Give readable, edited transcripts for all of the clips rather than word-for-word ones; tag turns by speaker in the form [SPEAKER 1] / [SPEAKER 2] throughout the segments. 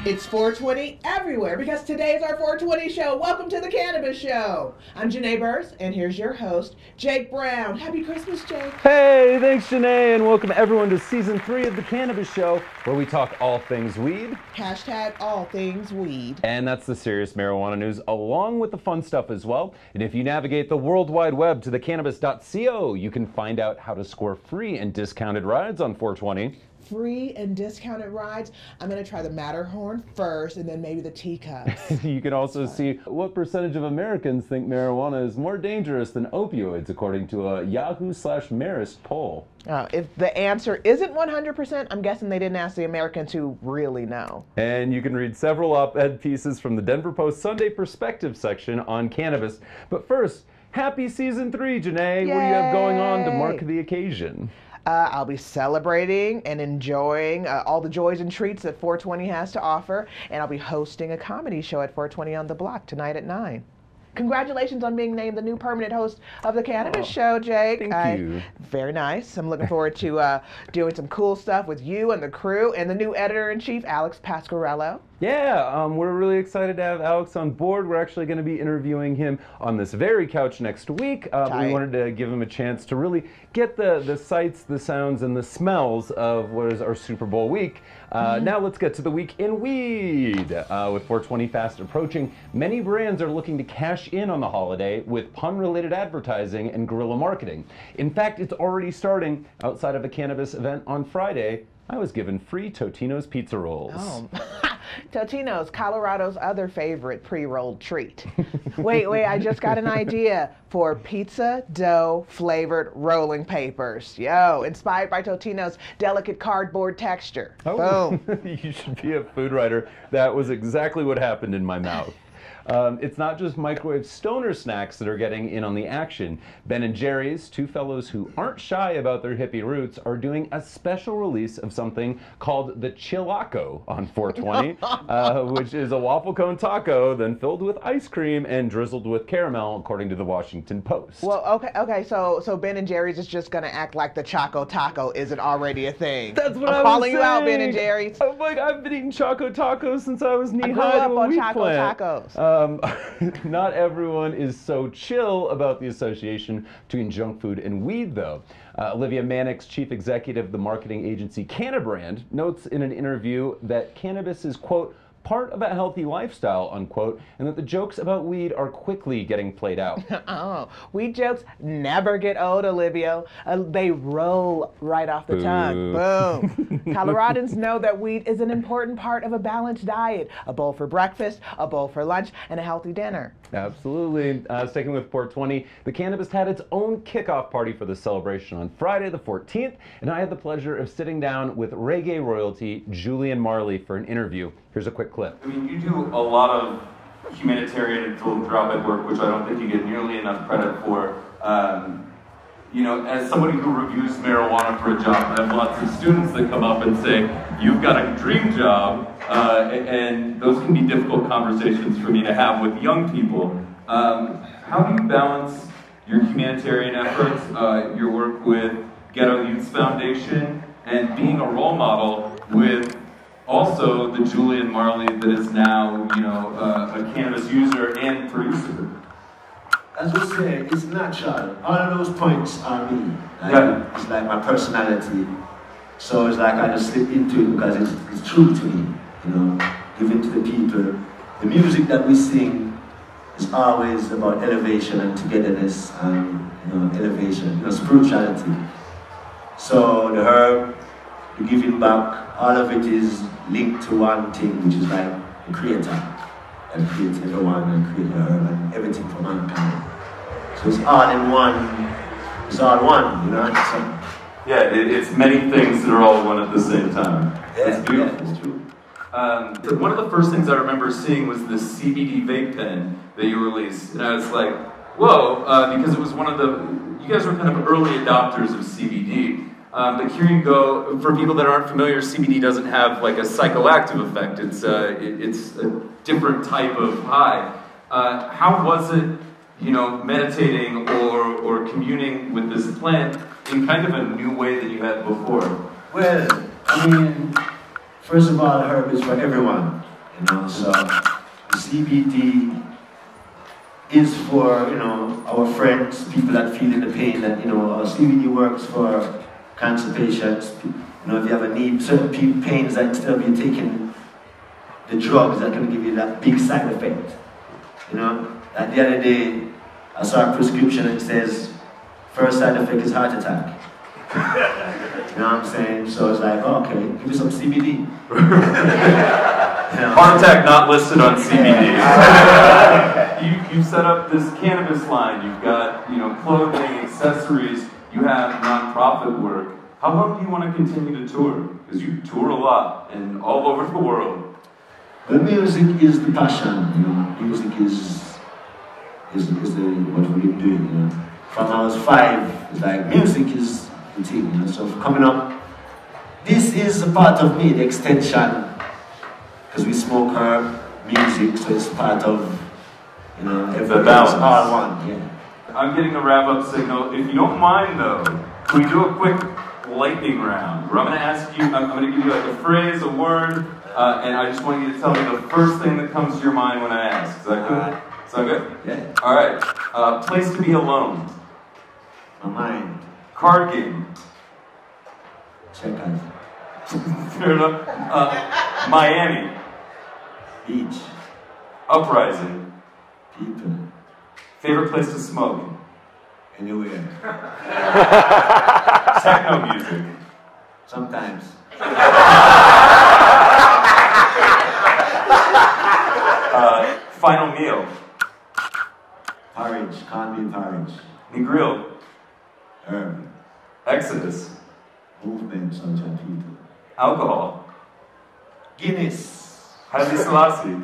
[SPEAKER 1] It's 420 everywhere because today is our 420 show. Welcome to the Cannabis Show. I'm Janae Burse, and here's your host, Jake Browne. Happy Christmas, Jake.
[SPEAKER 2] Hey, thanks, Janae, and welcome everyone to Season 3 of the Cannabis Show, where we talk all things weed.
[SPEAKER 1] Hashtag all things weed.
[SPEAKER 2] And that's the serious marijuana news, along with the fun stuff as well. And if you navigate the World Wide Web to thecannabis.co, you can find out how to score free and discounted rides on 420.
[SPEAKER 1] Free and discounted rides. I'm going to try the Matterhorn first and then maybe the teacups.
[SPEAKER 2] You can also see what percentage of Americans think marijuana is more dangerous than opioids, according to a Yahoo/Marist poll.
[SPEAKER 1] If the answer isn't 100%, I'm guessing they didn't ask the Americans who really know.
[SPEAKER 2] And you can read several op-ed pieces from the Denver Post Sunday Perspective section on cannabis. But first, happy Season 3, Janae.
[SPEAKER 1] Yay!
[SPEAKER 2] What do you have going on to mark the occasion?
[SPEAKER 1] I'll be celebrating and enjoying all the joys and treats that 420 has to offer, and I'll be hosting a comedy show at 420 on the Block tonight at 9. Congratulations on being named the new permanent host of the Cannabis Show, Jake.
[SPEAKER 2] Thank you.
[SPEAKER 1] Very nice. I'm looking forward to doing some cool stuff with you and the crew and the new editor-in-chief, Alex Pasquarello.
[SPEAKER 2] Yeah, we're really excited to have Alex on board. We're actually going to be interviewing him on this very couch next week. We wanted to give him a chance to really get the sights, the sounds, and the smells of what is our Super Bowl week. Now let's get to the week in weed. With 420 fast approaching, many brands are looking to cash in on the holiday with pun-related advertising and guerrilla marketing. In fact, it's already starting. Outside of a cannabis event on Friday, I was given free Totino's pizza rolls.
[SPEAKER 1] Oh. Totino's, Colorado's other favorite pre-rolled treat. Wait, I just got an idea for pizza dough flavored rolling papers. Yo, inspired by Totino's delicate cardboard texture.
[SPEAKER 2] Oh.
[SPEAKER 1] Boom.
[SPEAKER 2] You should be a food writer. That was exactly what happened in my mouth. It's not just microwave stoner snacks that are getting in on the action. Ben & Jerry's, two fellows who aren't shy about their hippie roots, are doing a special release of something called the Chilaco on 420, which is a waffle cone taco then filled with ice cream and drizzled with caramel, according to the Washington Post.
[SPEAKER 1] Well, okay, so Ben & Jerry's is just gonna act like the Choco Taco isn't already a thing.
[SPEAKER 2] That's what
[SPEAKER 1] I'm
[SPEAKER 2] I was
[SPEAKER 1] calling
[SPEAKER 2] saying.
[SPEAKER 1] you out, Ben & Jerry's.
[SPEAKER 2] I'm like, I've been eating Choco Tacos since I was knee-high to a
[SPEAKER 1] I grew up on
[SPEAKER 2] wheat
[SPEAKER 1] Choco
[SPEAKER 2] plant.
[SPEAKER 1] Tacos.
[SPEAKER 2] Not everyone is so chill about the association between junk food and weed, though. Olivia Mannix, chief executive of the marketing agency Cannabrand, notes in an interview that cannabis is, quote, part of a healthy lifestyle, unquote, and that the jokes about weed are quickly getting played out.
[SPEAKER 1] Oh, weed jokes never get old, Olivia. They roll right off the tongue. Boom. Coloradans know that weed is an important part of a balanced diet. A bowl for breakfast, a bowl for lunch, and a healthy dinner.
[SPEAKER 2] Absolutely. Sticking with 420, the Cannabist had its own kickoff party for the celebration on Friday the 14th, and I had the pleasure of sitting down with reggae royalty Julian Marley for an interview. Here's a quick clip.
[SPEAKER 3] I mean, you do a lot of humanitarian and philanthropic work, which I don't think you get nearly enough credit for. You know, as somebody who reviews marijuana for a job, I have lots of students that come up and say, you've got a dream job, and those can be difficult conversations for me to have with young people. How do you balance your humanitarian efforts, your work with Ghetto Youth Foundation, and being a role model with also the Julian Marley that is now, you know, a cannabis user and producer?
[SPEAKER 4] As we say, it's natural. All of those points are me. Like,
[SPEAKER 3] yeah.
[SPEAKER 4] It's like my personality. So it's like I just slip into it because it's true to me. You know, giving to the people. The music that we sing is always about elevation and togetherness and, you know, elevation, you know, spirituality. So the herb, the giving back, all of it is linked to one thing, which is like the creator. And create everyone and create the herb and everything for mankind. So it's all in one, it's all one, you know? So,
[SPEAKER 3] yeah, it's many things that are all one at the same time.
[SPEAKER 4] Yeah,
[SPEAKER 3] it's beautiful.
[SPEAKER 4] Yeah, it's true.
[SPEAKER 3] One of the first things I remember seeing was this CBD vape pen that you released. And I was like, whoa, because it was one of the, you guys were kind of early adopters of CBD. But here you go, for people that aren't familiar, CBD doesn't have like a psychoactive effect. It's a different type of high. How was it, you know, meditating or communing with this plant in kind of a new way that you had before?
[SPEAKER 4] Well, I mean, first of all, herb is for everyone, you know, so CBD is for, you know, our friends, people that feel in the pain that, you know, our CBD works for cancer patients, you know, if you have a need, certain pains that instead of you taking the drugs that can give you that big side effect, you know. At the other day, I saw a prescription and it says, first side effect is heart attack. You know what I'm saying? So it's like, oh, okay, give me some CBD. You know?
[SPEAKER 3] Heart attack not listed on CBD. You set up this cannabis line. You've got, you know, clothing, accessories. You have nonprofit work. How long do you want to continue to tour? Because you tour a lot and all over the world.
[SPEAKER 4] Well, music is the passion. You know, music is what we've been doing. You know, from I was 5, it's like music is the thing. You know, so coming up, this is a part of me, the extension. Because we smoke herb, music, so it's part of, you know, everything. It's all one, yeah.
[SPEAKER 3] I'm getting the wrap-up signal. If you don't mind, though, can we do a quick lightning round? Where I'm going to ask you, I'm going to give you like a phrase, a word, and I just want you to tell me the first thing that comes to your mind when I ask. Is that good? Sound good?
[SPEAKER 4] Yeah.
[SPEAKER 3] All right. Place to be alone.
[SPEAKER 4] My mind.
[SPEAKER 3] Card game.
[SPEAKER 4] Checkers.
[SPEAKER 3] Fair enough. Miami.
[SPEAKER 4] Beach.
[SPEAKER 3] Uprising.
[SPEAKER 4] People.
[SPEAKER 3] Favorite place to smoke.
[SPEAKER 4] Anywhere.
[SPEAKER 3] Techno music.
[SPEAKER 4] Sometimes.
[SPEAKER 3] Final meal.
[SPEAKER 4] Porridge. Can't be porridge.
[SPEAKER 3] Negril.
[SPEAKER 4] Herb.
[SPEAKER 3] Exodus.
[SPEAKER 4] Movement, sunshine people.
[SPEAKER 3] Alcohol.
[SPEAKER 4] Guinness.
[SPEAKER 3] Haile Selassie.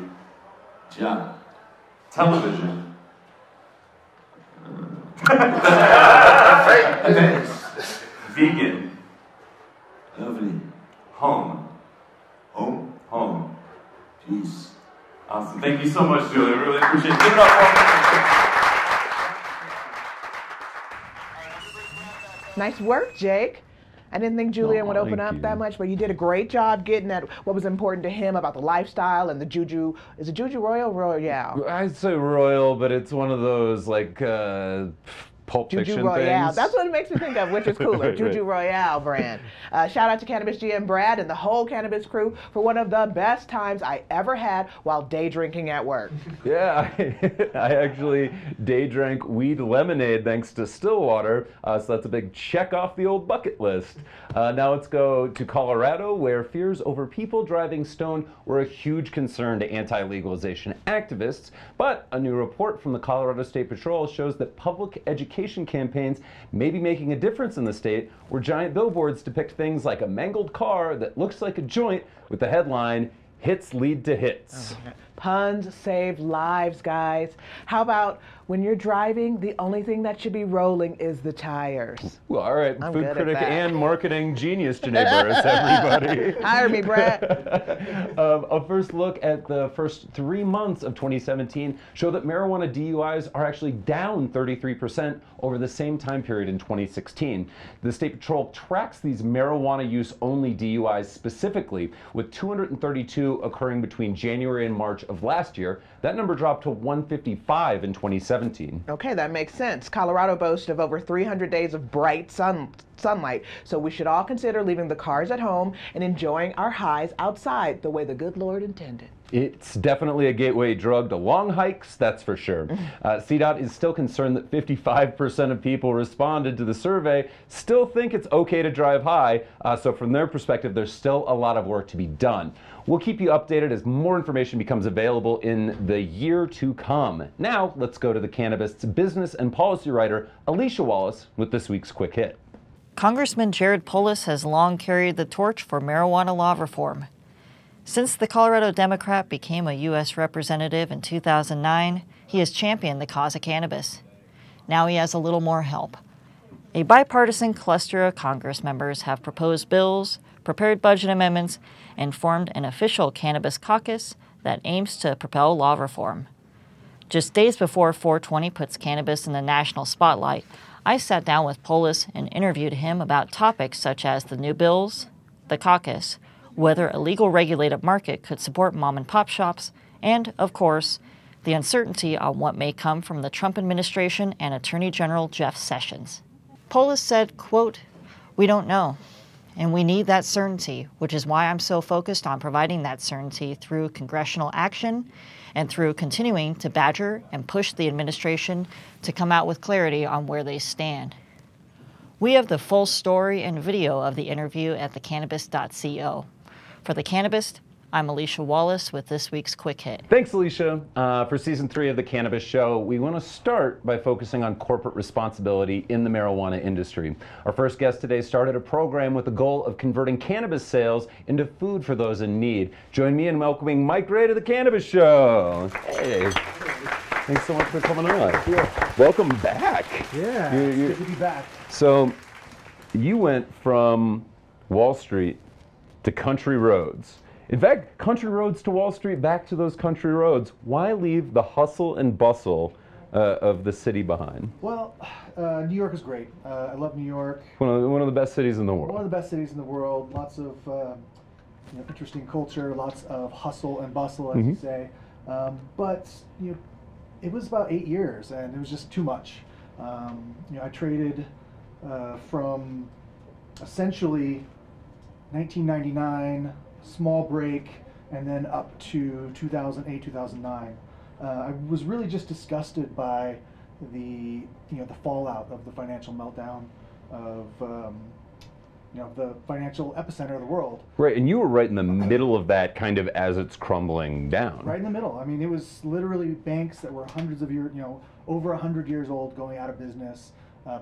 [SPEAKER 4] Ja.
[SPEAKER 3] Television. Vegan.
[SPEAKER 4] Lovely.
[SPEAKER 3] Home.
[SPEAKER 4] Home.
[SPEAKER 3] Home.
[SPEAKER 4] Peace.
[SPEAKER 3] Awesome. Thank you so much, Julie. I really appreciate it. Give it up for
[SPEAKER 1] Nice work, Jake. I didn't think Julian would open up that much, but you did a great job getting at what was important to him about the lifestyle and the Juju. Is it Juju Royale?
[SPEAKER 2] I'd say Royal, but it's one of those like Pulp
[SPEAKER 1] Juju
[SPEAKER 2] Fiction
[SPEAKER 1] Royale.
[SPEAKER 2] things.
[SPEAKER 1] That's what it makes me think of, which is cooler.
[SPEAKER 2] Right,
[SPEAKER 1] Juju Royale brand. Shout out to Cannabis GM Brad and the whole Cannabis crew for one of the best times I ever had while day drinking at work.
[SPEAKER 2] Yeah, I actually day drank weed lemonade thanks to Stillwater, so that's a big check off the old bucket list. Now let's go to Colorado, where fears over people driving stoned were a huge concern to anti-legalization activists, but a new report from the Colorado State Patrol shows that public education campaigns may be making a difference in the state, where giant billboards depict things like a mangled car that looks like a joint with the headline, "Hits lead to hits."
[SPEAKER 1] Oh, puns save lives, guys. How about when you're driving, the only thing that should be rolling is the tires?
[SPEAKER 2] Well, all right,
[SPEAKER 1] I'm
[SPEAKER 2] food
[SPEAKER 1] good at
[SPEAKER 2] critic
[SPEAKER 1] that.
[SPEAKER 2] and marketing genius Janae Burris, everybody.
[SPEAKER 1] Hire me, Brad.
[SPEAKER 2] A first look at the first 3 months of 2017 show that marijuana DUIs are actually down 33% over the same time period in 2016. The State Patrol tracks these marijuana use only DUIs specifically, with 232 occurring between January and March of last year. That number dropped to 155 in 2017.
[SPEAKER 1] Okay, that makes sense. Colorado boasts of over 300 days of bright sunlight, so we should all consider leaving the cars at home and enjoying our highs outside the way the good Lord intended.
[SPEAKER 2] It's definitely a gateway drug to long hikes, that's for sure. CDOT is still concerned that 55% of people responded to the survey still think it's okay to drive high, so from their perspective, there's still a lot of work to be done. We'll keep you updated as more information becomes available in the year to come. Now, let's go to the Cannabist's business and policy writer, Alicia Wallace, with this week's Quick Hit.
[SPEAKER 5] Congressman Jared Polis has long carried the torch for marijuana law reform. Since the Colorado Democrat became a U.S. representative in 2009, he has championed the cause of cannabis. Now he has a little more help. A bipartisan cluster of Congress members have proposed bills, prepared budget amendments, and formed an official cannabis caucus that aims to propel law reform. Just days before 420 puts cannabis in the national spotlight, I sat down with Polis and interviewed him about topics such as the new bills, the caucus, whether a legal regulated market could support mom and pop shops, and, of course, the uncertainty on what may come from the Trump administration and Attorney General Jeff Sessions. Polis said, quote, "We don't know, and we need that certainty, which is why I'm so focused on providing that certainty through congressional action and through continuing to badger and push the administration to come out with clarity on where they stand." We have the full story and video of the interview at thecannabist.co. For The Cannabist, I'm Alicia Wallace with this week's Quick Hit.
[SPEAKER 2] Thanks, Alicia. For Season 3 of The Cannabis Show, we want to start by focusing on corporate responsibility in the marijuana industry. Our first guest today started a program with the goal of converting cannabis sales into food for those in need. Join me in welcoming Mike Ray to The Cannabis Show. Hey. Thanks so much for coming on.
[SPEAKER 6] Yeah.
[SPEAKER 2] Welcome back.
[SPEAKER 6] Yeah, it's good to be back.
[SPEAKER 2] So, you went from Wall Street to country roads. In fact, country roads to Wall Street, back to those country roads. Why leave the hustle and bustle of the city behind?
[SPEAKER 6] Well, New York is great. I love New York.
[SPEAKER 2] One of the best cities in the world.
[SPEAKER 6] One of the best cities in the world. Lots of interesting culture, lots of hustle and bustle, as you say. But it was about 8 years, and it was just too much. I traded from essentially 1999, small break, and then up to 2008, 2009. I was really just disgusted by the fallout of the financial meltdown of the financial epicenter of the world.
[SPEAKER 2] Right, and you were right in the middle of that, kind of as it's crumbling down.
[SPEAKER 6] Right in the middle. I mean, it was literally banks that were hundreds of years, over 100 years old, going out of business.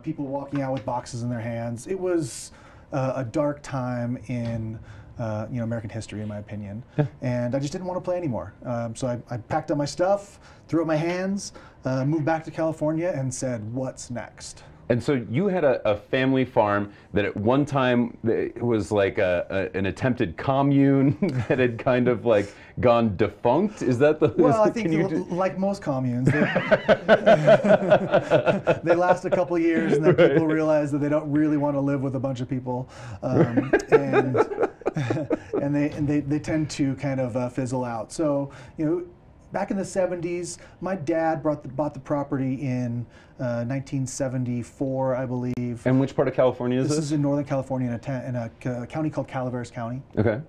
[SPEAKER 6] People walking out with boxes in their hands. It was a dark time in American history, in my opinion. And I just didn't want to play anymore. So I packed up my stuff, threw up my hands, moved back to California, and said, "What's next?"
[SPEAKER 2] And so you had a family farm that at one time it was like an attempted commune that had kind of like gone defunct. Is that the?
[SPEAKER 6] Well, I think like most communes, they last a couple years, and then people realize that they don't really want to live with a bunch of people, and they tend to kind of fizzle out. So back in the 70s, my dad bought the property in 1974, I believe.
[SPEAKER 2] And which part of California is this?
[SPEAKER 6] This is in Northern California, in a county called Calaveras County.
[SPEAKER 2] Okay.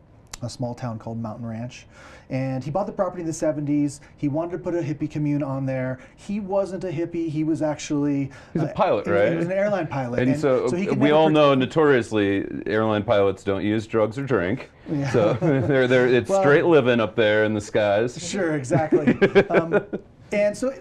[SPEAKER 6] A small town called Mountain Ranch. And he bought the property in the 70s. He wanted to put a hippie commune on there. He wasn't a hippie. He was actually...
[SPEAKER 2] He's a pilot, right?
[SPEAKER 6] He was an airline pilot.
[SPEAKER 2] And so we all know notoriously airline pilots don't use drugs or drink. Yeah. So it's straight living up there in the skies.
[SPEAKER 6] Sure, exactly. And so,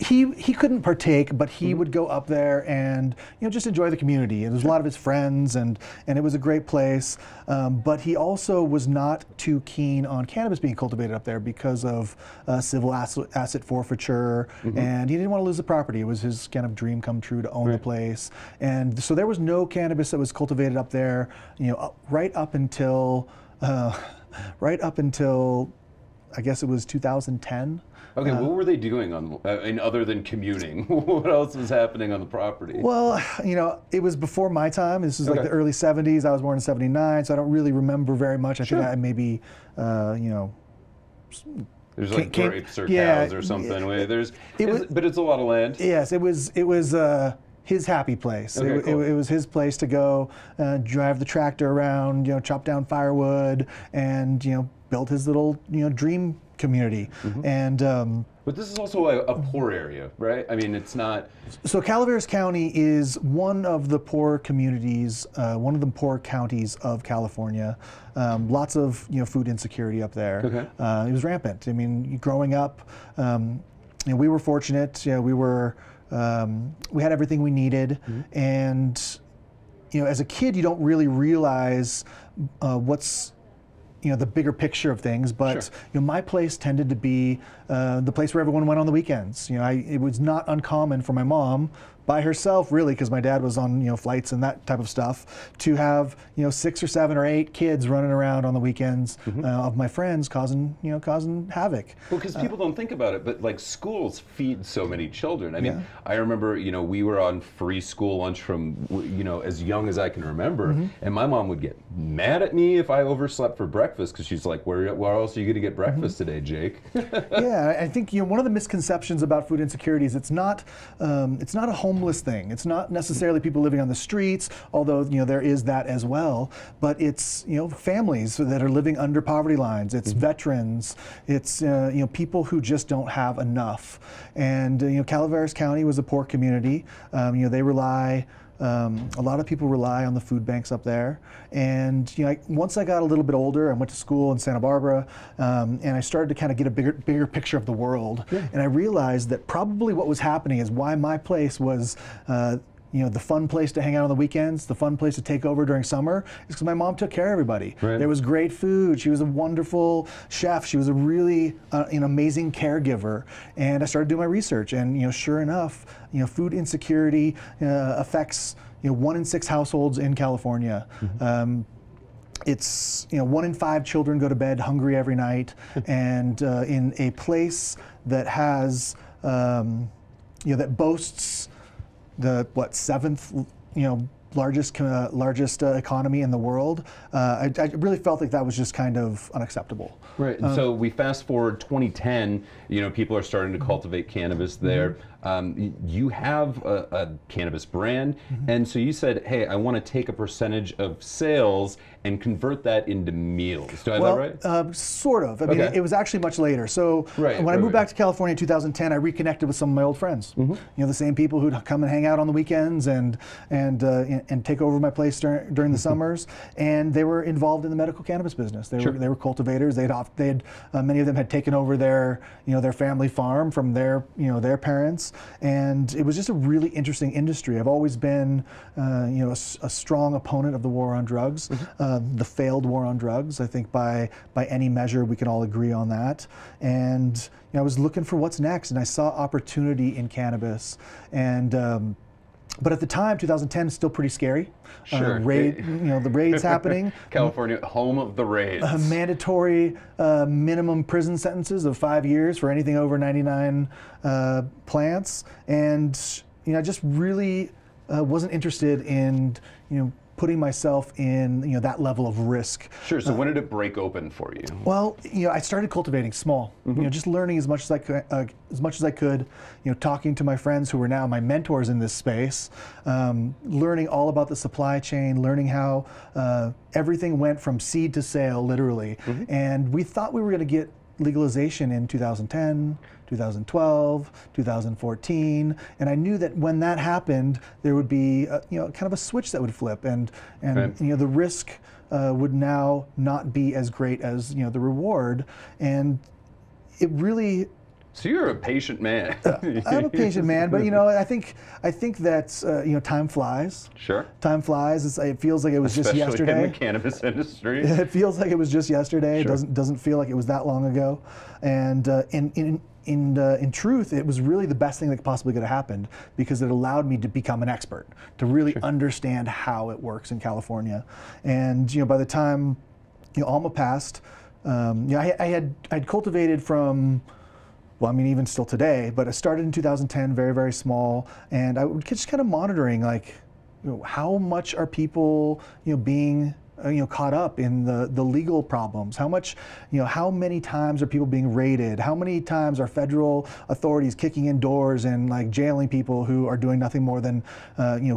[SPEAKER 6] he couldn't partake, but he would go up there and just enjoy the community. And there's a lot of his friends, and it was a great place. But he also was not too keen on cannabis being cultivated up there because of civil asset forfeiture, and he didn't want to lose the property. It was his kind of dream come true to own the place. And so there was no cannabis that was cultivated up there, right up until I guess it was 2010.
[SPEAKER 2] Okay, what were they doing other than commuting? What else was happening on the property?
[SPEAKER 6] Well, it was before my time. This was like the early 70s. I was born in 79, so I don't really remember very much. I think I maybe,
[SPEAKER 2] There's like grapes or cows or something. But it's a lot of land.
[SPEAKER 6] Yes, it was his happy place.
[SPEAKER 2] Okay, cool.
[SPEAKER 6] It was his place to go drive the tractor around, chop down firewood, and build his little dream community. And
[SPEAKER 2] but this is also a poor area, right? I mean, it's not.
[SPEAKER 6] So Calaveras County is one of the poor communities, one of the poor counties of California. Lots of food insecurity up there.
[SPEAKER 2] Okay.
[SPEAKER 6] It was rampant. I mean, growing up, we were fortunate. We had everything we needed, and as a kid, you don't really realize what's the bigger picture of things, but my place tended to be the place where everyone went on the weekends. It was not uncommon for my mom, by herself, really, because my dad was on flights and that type of stuff, to have 6 or 7 or 8 kids running around on the weekends of my friends causing havoc.
[SPEAKER 2] Well, because people don't think about it, but like schools feed so many children. I mean, I remember we were on free school lunch from as young as I can remember, and my mom would get mad at me if I overslept for breakfast because she's like, where else are you going to get breakfast today, Jake?
[SPEAKER 6] Yeah, I think one of the misconceptions about food insecurity is it's not a homeless thing. It's not necessarily people living on the streets, although there is that as well. But it's families that are living under poverty lines. It's veterans. It's people who just don't have enough. And Calaveras County was a poor community. They rely. A lot of people rely on the food banks up there, and once I got a little bit older, I went to school in Santa Barbara, and I started to kind of get a bigger picture of the world, and I realized that probably what was happening is why my place was the fun place to hang out on the weekends, the fun place to take over during summer, is because my mom took care of everybody. Right. There was great food. She was a wonderful chef. She was a really an amazing caregiver. And I started doing my research, and sure enough, food insecurity affects 1 in 6 households in California. It's 1 in 5 children go to bed hungry every night, and in a place that has that boasts the 7th largest economy in the world, I really felt like that was just kind of unacceptable.
[SPEAKER 2] Right, and so we fast forward 2010, people are starting to cultivate cannabis there. You have a cannabis brand, and so you said, hey, I want to take a percentage of sales and convert that into meals. Do I have that right?
[SPEAKER 6] Sort of. I mean, it was actually much later. So when I moved back to California in 2010, I reconnected with some of my old friends. The same people who'd come and hang out on the weekends and take over my place during the summers, and they were involved in the medical cannabis business. They were cultivators. Many of them had taken over their family farm from their parents, and it was just a really interesting industry. I've always been a strong opponent of the war on drugs, the failed war on drugs. I think by any measure we can all agree on that. And I was looking for what's next, and I saw opportunity in cannabis. And but at the time, 2010 is still pretty scary.
[SPEAKER 2] Sure.
[SPEAKER 6] The raids happening.
[SPEAKER 2] California, home of the raids.
[SPEAKER 6] Mandatory minimum prison sentences of 5 years for anything over 99 plants, and I just really wasn't interested in putting myself in that level of risk.
[SPEAKER 2] Sure. So when did it break open for you?
[SPEAKER 6] Well, I started cultivating small. Just learning as much as I could. Talking to my friends who were now my mentors in this space. Learning all about the supply chain. Learning how everything went from seed to sale, literally. And we thought we were going to get legalization in 2010, 2012, 2014, and I knew that when that happened, there would be kind of a switch that would flip, and the risk would now not be as great as the reward, and it really.
[SPEAKER 2] So you're a patient man.
[SPEAKER 6] I'm a patient man, but I think that time flies.
[SPEAKER 2] Sure.
[SPEAKER 6] Time flies. It feels like it was
[SPEAKER 2] Especially
[SPEAKER 6] just yesterday.
[SPEAKER 2] in the cannabis industry.
[SPEAKER 6] It feels like it was just yesterday.
[SPEAKER 2] Sure.
[SPEAKER 6] It doesn't feel like it was that long ago. And in truth, it was really the best thing that possibly could have happened, because it allowed me to become an expert, to really understand how it works in California. And by the time Alma passed, I'd cultivated from. Well, I mean, even still today, but I started in 2010, very, very small, and I was just kind of monitoring, like, how much are people, being, caught up in the legal problems? How much, how many times are people being raided? How many times are federal authorities kicking in doors and like jailing people who are doing nothing more than,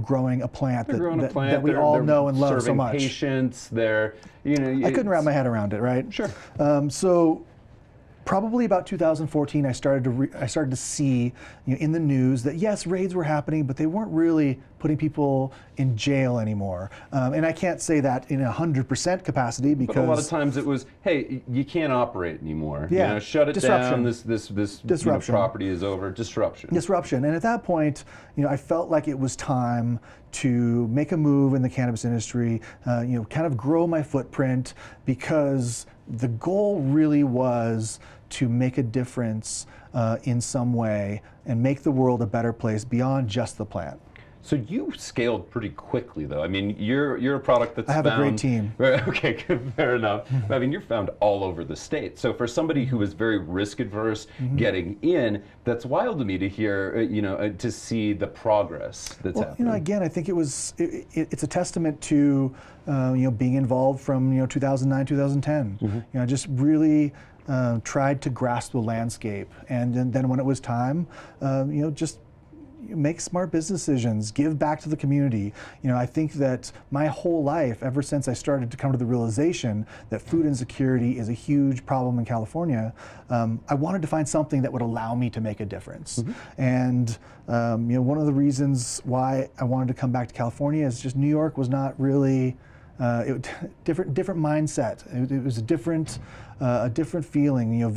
[SPEAKER 6] growing a plant that we all know and love so much?
[SPEAKER 2] Patients, I
[SPEAKER 6] couldn't wrap my head around it, right?
[SPEAKER 2] Sure.
[SPEAKER 6] So. Probably about 2014, I started to see, in the news that yes, raids were happening, but they weren't really putting people in jail anymore. And I can't say that in 100% capacity, because
[SPEAKER 2] but a lot of times it was, hey, you can't operate anymore.
[SPEAKER 6] Yeah,
[SPEAKER 2] shut it
[SPEAKER 6] disruption.
[SPEAKER 2] down. This property is over. Disruption.
[SPEAKER 6] And at that point, I felt like it was time to make a move in the cannabis industry. Kind of grow my footprint, because the goal really was to make a difference in some way and make the world a better place beyond just the plant.
[SPEAKER 2] So you scaled pretty quickly, though. I mean, you're a product that's
[SPEAKER 6] I have a great team.
[SPEAKER 2] Okay, fair enough. I mean, you're found all over the state. So for somebody who is very risk adverse getting in, that's wild to me to hear, to see the progress that's happening.
[SPEAKER 6] Again, I think it's a testament to being involved from 2009, 2010. I just really tried to grasp the landscape, and then when it was time, just make smart business decisions, give back to the community. I think that my whole life, ever since I started to come to the realization that food insecurity is a huge problem in California, I wanted to find something that would allow me to make a difference. And one of the reasons why I wanted to come back to California is just New York was not really different mindset. It was a different feeling.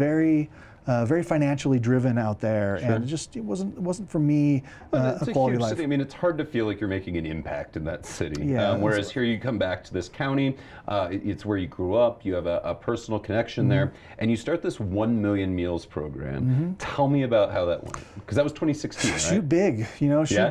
[SPEAKER 6] Very financially driven out there, and it wasn't for me a quality life.
[SPEAKER 2] City. I mean, it's hard to feel like you're making an impact in that city.
[SPEAKER 6] Yeah,
[SPEAKER 2] whereas here you come back to this county, it's where you grew up. You have a personal connection there, and you start this 1 million meals program. Tell me about how that went, because that was 2016, right?
[SPEAKER 6] Shoot big,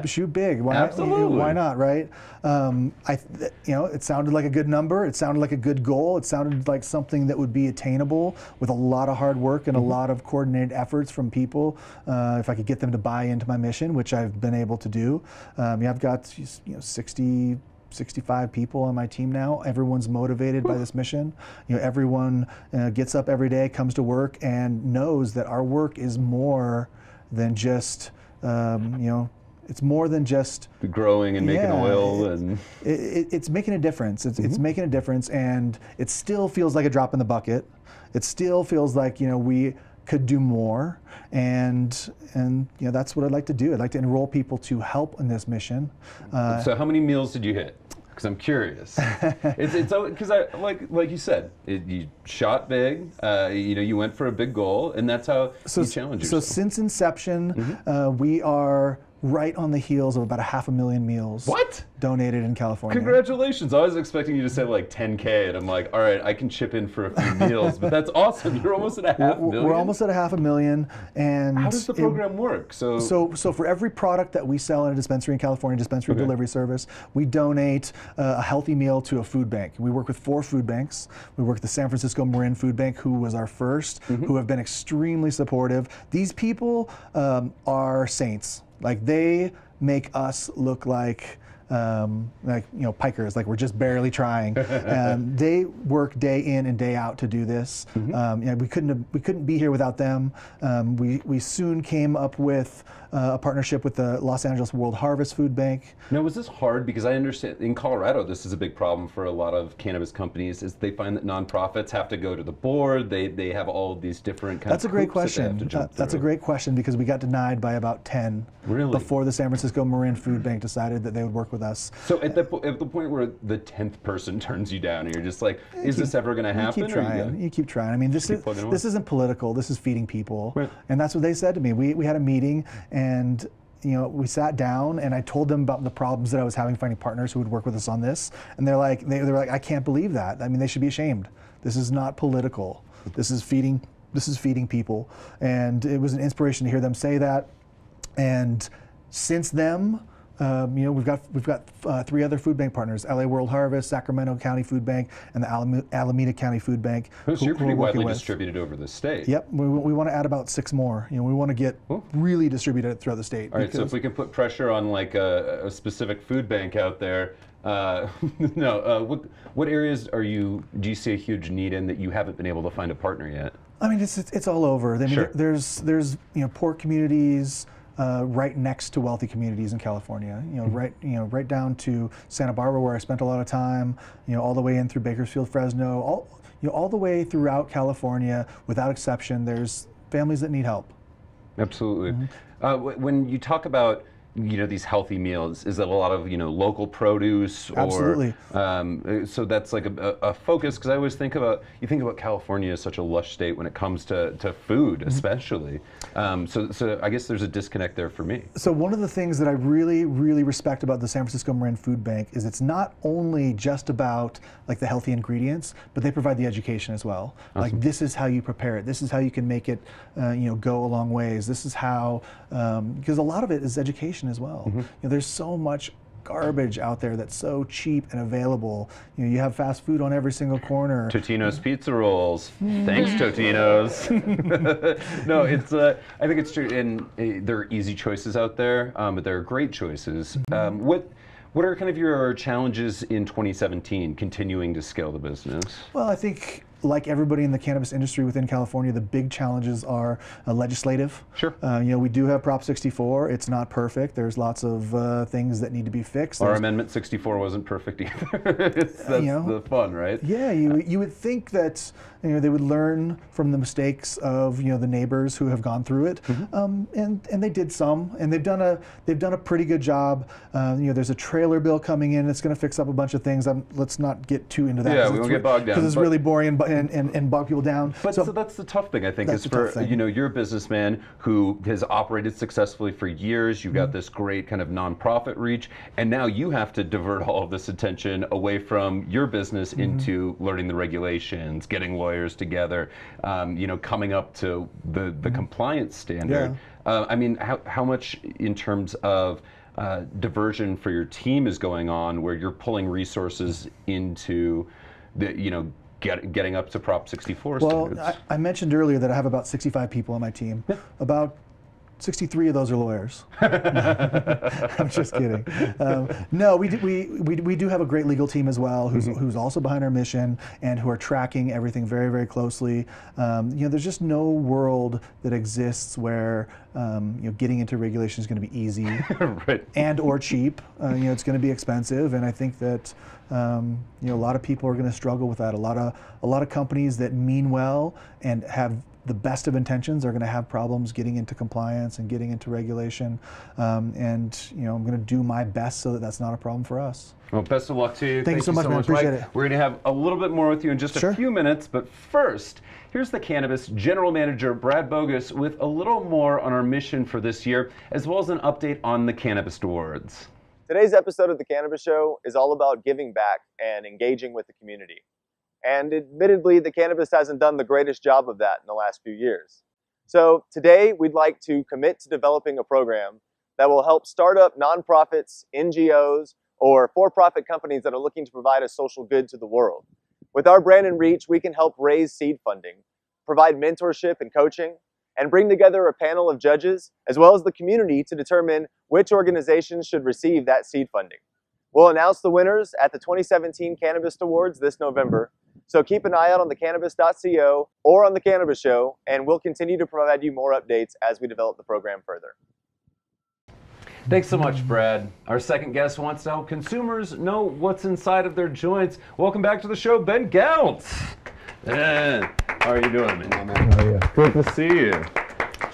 [SPEAKER 6] shoot big. Why,
[SPEAKER 2] absolutely.
[SPEAKER 6] Why not, right? It sounded like a good number. It sounded like a good goal. It sounded like something that would be attainable with a lot of hard work and a lot of coordinated efforts from people. If I could get them to buy into my mission, which I've been able to do. I've got 65 people on my team now. Everyone's motivated by this mission. Everyone gets up every day, comes to work, and knows that our work is more than just it's more than just
[SPEAKER 2] growing and making oil, and
[SPEAKER 6] it's making a difference. It's making a difference, and it still feels like a drop in the bucket. It still feels like we could do more, and that's what I'd like to do. I'd like to enroll people to help in this mission.
[SPEAKER 2] So how many meals did you hit? Because I'm curious. It's because like you said, you shot big. You went for a big goal, and that's how you challenge yourself.
[SPEAKER 6] So since inception, we are right on the heels of about 500,000 meals.
[SPEAKER 2] What?
[SPEAKER 6] Donated in California.
[SPEAKER 2] Congratulations. I was expecting you to say like 10K, and I'm like, all right, I can chip in for a few meals, but that's awesome. You're almost at 500,000.
[SPEAKER 6] We're almost at 500,000. And
[SPEAKER 2] how does the program work?
[SPEAKER 6] So for every product that we sell in a dispensary in California, dispensary delivery service, we donate a healthy meal to a food bank. We work with 4 food banks. We work with the San Francisco Marin Food Bank, who was our first, who have been extremely supportive. These people are saints. Like, they make us look like pikers, like we're just barely trying. They work day in and day out to do this. We couldn't be here without them. We soon came up with a partnership with the Los Angeles World Harvest Food Bank.
[SPEAKER 2] Now, was this hard? Because I understand in Colorado, this is a big problem for a lot of cannabis companies, is they find that nonprofits have to go to the board. They have all of these different kinds
[SPEAKER 6] That's
[SPEAKER 2] of
[SPEAKER 6] a great
[SPEAKER 2] hoops that they have
[SPEAKER 6] question.
[SPEAKER 2] to jump
[SPEAKER 6] That's a
[SPEAKER 2] through.
[SPEAKER 6] great question, because we got denied by about 10 before the San Francisco Marin Food Bank decided that they would work with us.
[SPEAKER 2] So at the point where the 10th person turns you down, and you're just like, is this ever going to happen?
[SPEAKER 6] You keep trying. You keep trying. I mean, this isn't political. This is feeding people.
[SPEAKER 2] Right.
[SPEAKER 6] And that's what they said to me. We had a meeting, and we sat down, and I told them about the problems that I was having finding partners who would work with us on this. And they're like, I can't believe that. I mean, they should be ashamed. This is not political. This is feeding people. And it was an inspiration to hear them say that. And since then, we've got 3 other food bank partners: LA World Harvest, Sacramento County Food Bank, and the Alameda County Food Bank.
[SPEAKER 2] So you're pretty widely distributed over the state.
[SPEAKER 6] Yep, we want to add about 6 more. We want to get really distributed throughout the state.
[SPEAKER 2] All right, so if we can put pressure on like a specific food bank out there, what areas do you see a huge need in that you haven't been able to find a partner yet?
[SPEAKER 6] I mean, it's all over. I mean,
[SPEAKER 2] Sure.
[SPEAKER 6] there's poor communities right next to wealthy communities in California. Right down to Santa Barbara, where I spent a lot of time. All the way in through Bakersfield, Fresno, all the way throughout California, without exception. There's families that need help.
[SPEAKER 2] Absolutely. When you talk about these healthy meals? Is it a lot of local produce?
[SPEAKER 6] Absolutely.
[SPEAKER 2] Or, so that's like a focus, because I always think about California as such a lush state when it comes to food, especially. So I guess there's a disconnect there for me.
[SPEAKER 6] So one of the things that I really, really respect about the San Francisco Marin Food Bank is it's not only just about like the healthy ingredients, but they provide the education as well.
[SPEAKER 2] Awesome.
[SPEAKER 6] Like, this is how you prepare it. This is how you can make it, go a long ways. This is how, because a lot of it is education as well. There's so much garbage out there that's so cheap and available. You have fast food on every single corner.
[SPEAKER 2] Totino's pizza rolls. Thanks, Totino's. No, I think it's true, and there are easy choices out there, but there are great choices. What are kind of your challenges in 2017, continuing to scale the business?
[SPEAKER 6] Well, I think, like everybody in the cannabis industry within California, the big challenges are legislative.
[SPEAKER 2] Sure.
[SPEAKER 6] We do have Prop 64. It's not perfect. There's lots of things that need to be fixed.
[SPEAKER 2] Our Amendment 64 wasn't perfect either. That's the fun, right?
[SPEAKER 6] Yeah, you would think that they would learn from the mistakes of the neighbors who have gone through it, and they did some, and they've done a pretty good job. There's a trailer bill coming in that's going to fix up a bunch of things. Let's not get too into that.
[SPEAKER 2] Yeah, we won't get bogged down
[SPEAKER 6] because it's really boring and bog people down.
[SPEAKER 2] But so that's the tough thing, I think, is for you're a businessman who has operated successfully for years. You've got this great kind of nonprofit reach, and now you have to divert all of this attention away from your business into learning the regulations, getting lawyers together, coming up to the compliance standard.
[SPEAKER 6] Yeah.
[SPEAKER 2] I mean, how much in terms of diversion for your team is going on, where you're pulling resources into the getting up to Prop 64 standards?
[SPEAKER 6] Well, I mentioned earlier that I have about 65 people on my team. About 63 of those are lawyers. I'm just kidding. No, we do have a great legal team as well, who's also behind our mission and who are tracking everything very, very closely. There's just no world that exists where getting into regulation is going to be easy
[SPEAKER 2] right.
[SPEAKER 6] and or cheap. It's going to be expensive, and I think that a lot of people are going to struggle with that. A lot of companies that mean well and have the best of intentions are going to have problems getting into compliance and getting into regulation, and I'm going to do my best so that that's not a problem for us.
[SPEAKER 2] Well, best of luck to you.
[SPEAKER 6] Thank you so much, man. Appreciate
[SPEAKER 2] Mike.
[SPEAKER 6] it.
[SPEAKER 2] We're going to have a little bit more with you in just a few minutes, but first, here's the Cannabis General Manager, Brad Bogus, with a little more on our mission for this year, as well as an update on the Cannabis Awards.
[SPEAKER 7] Today's episode of the Cannabis Show is all about giving back and engaging with the community. And admittedly, the cannabis hasn't done the greatest job of that in the last few years. So today, we'd like to commit to developing a program that will help startup nonprofits, NGOs, or for-profit companies that are looking to provide a social good to the world. With our brand and reach, we can help raise seed funding, provide mentorship and coaching, and bring together a panel of judges, as well as the community, to determine which organizations should receive that seed funding. We'll announce the winners at the 2017 Cannabist Awards this November. So keep an eye out on the Cannabis.co or on the Cannabis Show, and we'll continue to provide you more updates as we develop the program further.
[SPEAKER 2] Thanks so much, Brad. Our second guest wants to help consumers know what's inside of their joints. Welcome back to the show, Ben Gelt. How are you doing, man?
[SPEAKER 8] How are you?
[SPEAKER 2] Good to see you.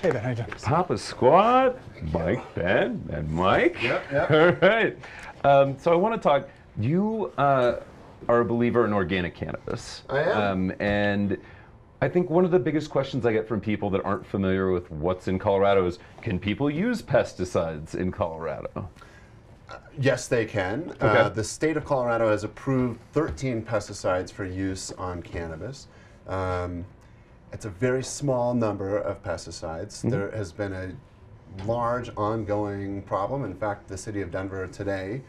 [SPEAKER 6] Hey, Ben, how you doing?
[SPEAKER 2] Papa Squad, Mike, Ben, and Mike.
[SPEAKER 8] Yep.
[SPEAKER 2] All right. So I want to talk. You are a believer in organic cannabis.
[SPEAKER 8] I am.
[SPEAKER 2] And I think one of the biggest questions I get from people that aren't familiar with what's in Colorado is, can people use pesticides in Colorado?
[SPEAKER 8] Yes, they can.
[SPEAKER 2] Okay.
[SPEAKER 8] The state of Colorado has approved 13 pesticides for use on cannabis. It's a very small number of pesticides. There has been a large ongoing problem. In fact, the city of Denver today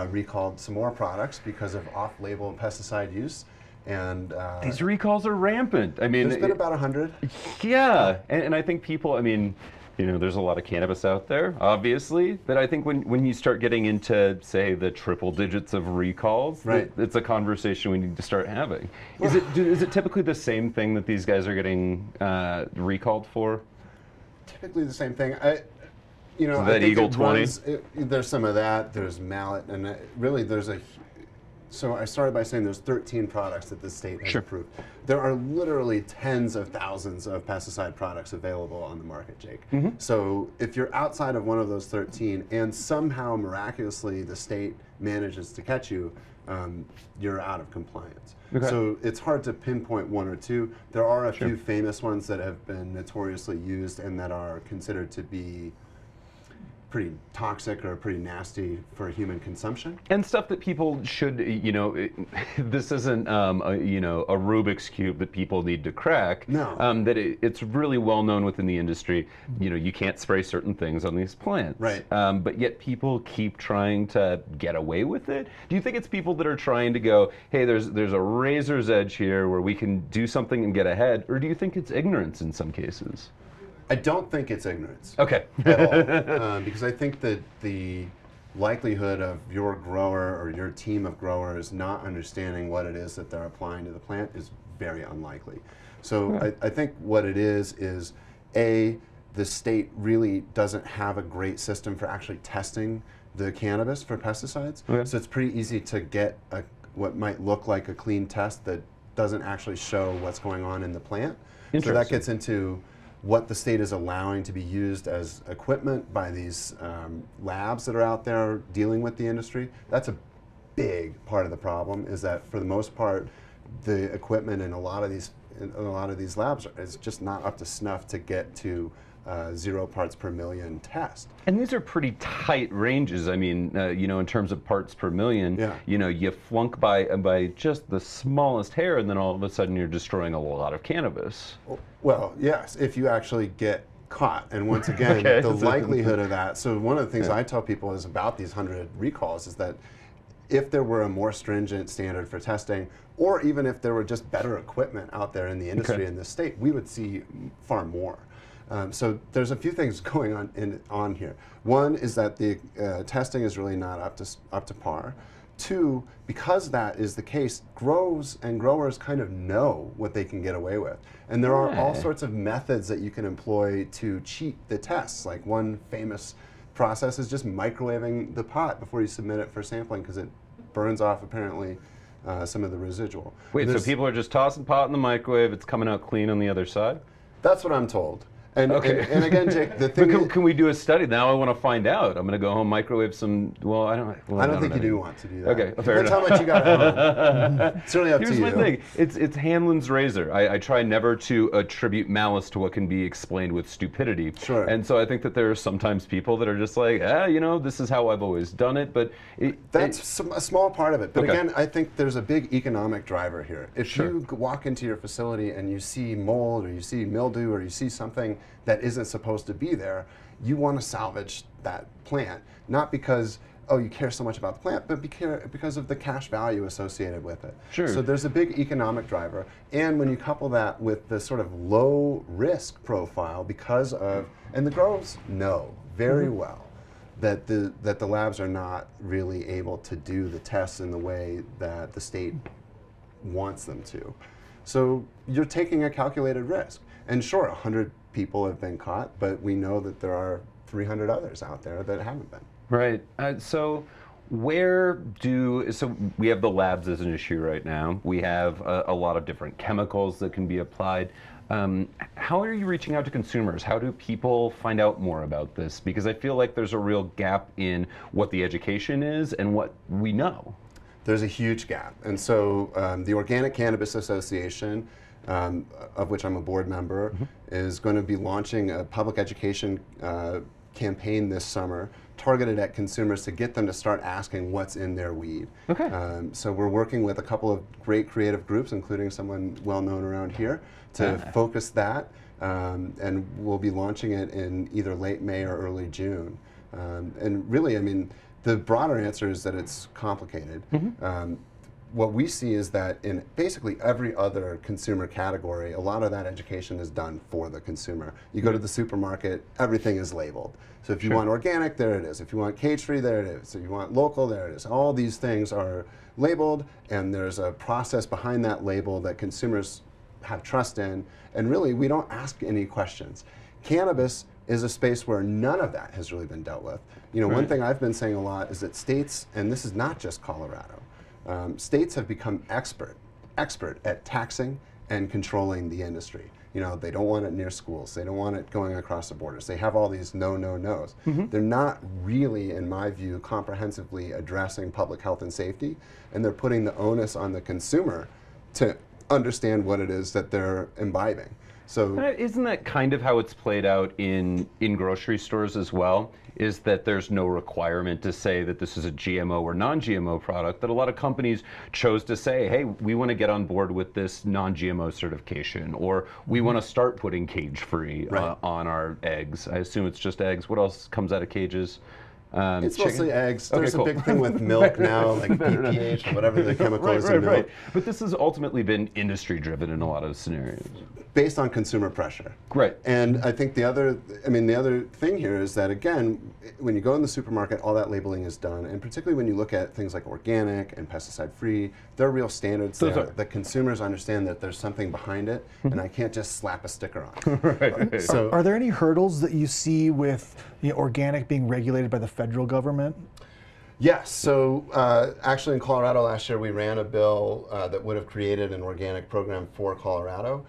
[SPEAKER 8] recalled some more products because of off-label pesticide use. And
[SPEAKER 2] these recalls are rampant. I mean,
[SPEAKER 8] there's been about 100.
[SPEAKER 2] Yeah, and I think people, I mean, there's a lot of cannabis out there, obviously, but I think when you start getting into, say, the triple digits of recalls,
[SPEAKER 8] right,
[SPEAKER 2] it's a conversation we need to start having. Is it typically the same thing that these guys are getting recalled for?
[SPEAKER 8] Typically the same thing.
[SPEAKER 2] That Eagle 20?
[SPEAKER 8] There's some of that. There's mallet, and really there's a So I started by saying there's 13 products that the state has approved. There are literally tens of thousands of pesticide products available on the market, Jake. So if you're outside of one of those 13 and somehow miraculously the state manages to catch you, you're out of compliance. So it's hard to pinpoint one or two. There are a few famous ones that have been notoriously used and that are considered to be pretty toxic or pretty nasty for human consumption.
[SPEAKER 2] And stuff that people should, you know, this isn't, you know, a Rubik's Cube that people need to crack.
[SPEAKER 8] No.
[SPEAKER 2] That it's really well known within the industry, you know, you can't spray certain things on these plants.
[SPEAKER 8] Right.
[SPEAKER 2] But yet people keep trying to get away with it. Do you think it's people that are trying to go, hey, there's a razor's edge here where we can do something and get ahead? Or do you think it's ignorance in some cases?
[SPEAKER 8] I don't think it's ignorance.
[SPEAKER 2] Okay.
[SPEAKER 8] At all. Because I think that the likelihood of your grower or your team of growers not understanding what it is that they're applying to the plant is very unlikely. So I think what it is A, the state really doesn't have a great system for actually testing the cannabis for pesticides. So it's pretty easy to get what might look like a clean test that doesn't actually show what's going on in the plant. So that gets into what the state is allowing to be used as equipment by these labs that are out there dealing with the industry. That's a big part of the problem, is that for the most part, the equipment in a lot of these labs is just not up to snuff to get to 0 parts per million test.
[SPEAKER 2] And these are pretty tight ranges. I mean, you know, in terms of parts per million, you know, you flunk by just the smallest hair, and then all of a sudden you're destroying a lot of cannabis.
[SPEAKER 8] Well, yes, if you actually get caught. And once again, the likelihood of that. So one of the things I tell people is about these 100 recalls is that if there were a more stringent standard for testing, or even if there were just better equipment out there in the industry in the state, we would see far more. So there's a few things going on here. One is that the testing is really not up to par. Two, because that is the case, growers kind of know what they can get away with. And there are all sorts of methods that you can employ to cheat the tests. Like one famous process is just microwaving the pot before you submit it for sampling, because it burns off apparently some of the residual.
[SPEAKER 2] Wait, so people are just tossing pot in the microwave, it's coming out clean on the other side?
[SPEAKER 8] That's what I'm told. And again, Jake, the thing
[SPEAKER 2] can we do a study? Now I want to find out. I'm going to go home, microwave some. Well, I don't think
[SPEAKER 8] you do want to do that.
[SPEAKER 2] Okay, fair enough.
[SPEAKER 8] Depends how much you got at home. It's really up to you.
[SPEAKER 2] Here's my thing. It's Hanlon's razor. I try never to attribute malice to what can be explained with stupidity.
[SPEAKER 8] Sure.
[SPEAKER 2] And so I think that there are sometimes people that are just like, you know, this is how I've always done it. But
[SPEAKER 8] that's a small part of it. But again, I think there's a big economic driver here. If you walk into your facility and you see mold, or you see mildew, or you see something that isn't supposed to be there, you want to salvage that plant, not because you care so much about the plant, but because of the cash value associated with it.
[SPEAKER 2] Sure.
[SPEAKER 8] So there's a big economic driver, and when you couple that with the sort of low risk profile, because of, and the growers know very well that the labs are not really able to do the tests in the way that the state wants them to. So you're taking a calculated risk. And sure, 100 people have been caught, but we know that there are 300 others out there that haven't been.
[SPEAKER 2] Right. So we have the labs as an issue right now. We have a lot of different chemicals that can be applied. How are you reaching out to consumers? How do people find out more about this? Because I feel like there's a real gap in what the education is and what we know.
[SPEAKER 8] There's a huge gap. And so the Organic Cannabis Association, of which I'm a board member, is going to be launching a public education campaign this summer targeted at consumers to get them to start asking what's in their weed. So we're working with a couple of great creative groups, including someone well known around here, to focus that, and we'll be launching it in either late May or early June. And really, I mean, the broader answer is that it's complicated. What we see is that in basically every other consumer category, a lot of that education is done for the consumer. You go to the supermarket, everything is labeled. So if you want organic, there it is. If you want cage-free, there it is. If you want local, there it is. All these things are labeled, and there's a process behind that label that consumers have trust in. And really, we don't ask any questions. Cannabis is a space where none of that has really been dealt with. You know, one thing I've been saying a lot is that states, and this is not just Colorado, states have become expert at taxing and controlling the industry. You know, they don't want it near schools. They don't want it going across the borders. They have all these no-no-nos. They're not really, in my view, comprehensively addressing public health and safety, and they're putting the onus on the consumer to understand what it is that they're imbibing. So
[SPEAKER 2] isn't that kind of how it's played out in grocery stores as well? Is that there's no requirement to say that this is a GMO or non-GMO product, that a lot of companies chose to say, hey, we want to get on board with this non-GMO certification, or we want to start putting cage-free on our eggs. I assume it's just eggs. What else comes out of cages?
[SPEAKER 8] It's
[SPEAKER 2] chicken?
[SPEAKER 8] mostly eggs.
[SPEAKER 2] Okay,
[SPEAKER 8] There's
[SPEAKER 2] cool.
[SPEAKER 8] a big thing with milk now, like BPH or whatever the chemical is in milk.
[SPEAKER 2] But this has ultimately been industry-driven in a lot of scenarios.
[SPEAKER 8] Based on consumer pressure.
[SPEAKER 2] Right.
[SPEAKER 8] And I think the other thing here is that, again, when you go in the supermarket, all that labeling is done, and particularly when you look at things like organic and pesticide-free, there are real standards there that consumers understand that there's something behind it, and I can't just slap a sticker on it.
[SPEAKER 6] So, are there any hurdles that you see with organic being regulated by the federal government?
[SPEAKER 8] Yes. So actually in Colorado last year, we ran a bill that would have created an organic program for Colorado.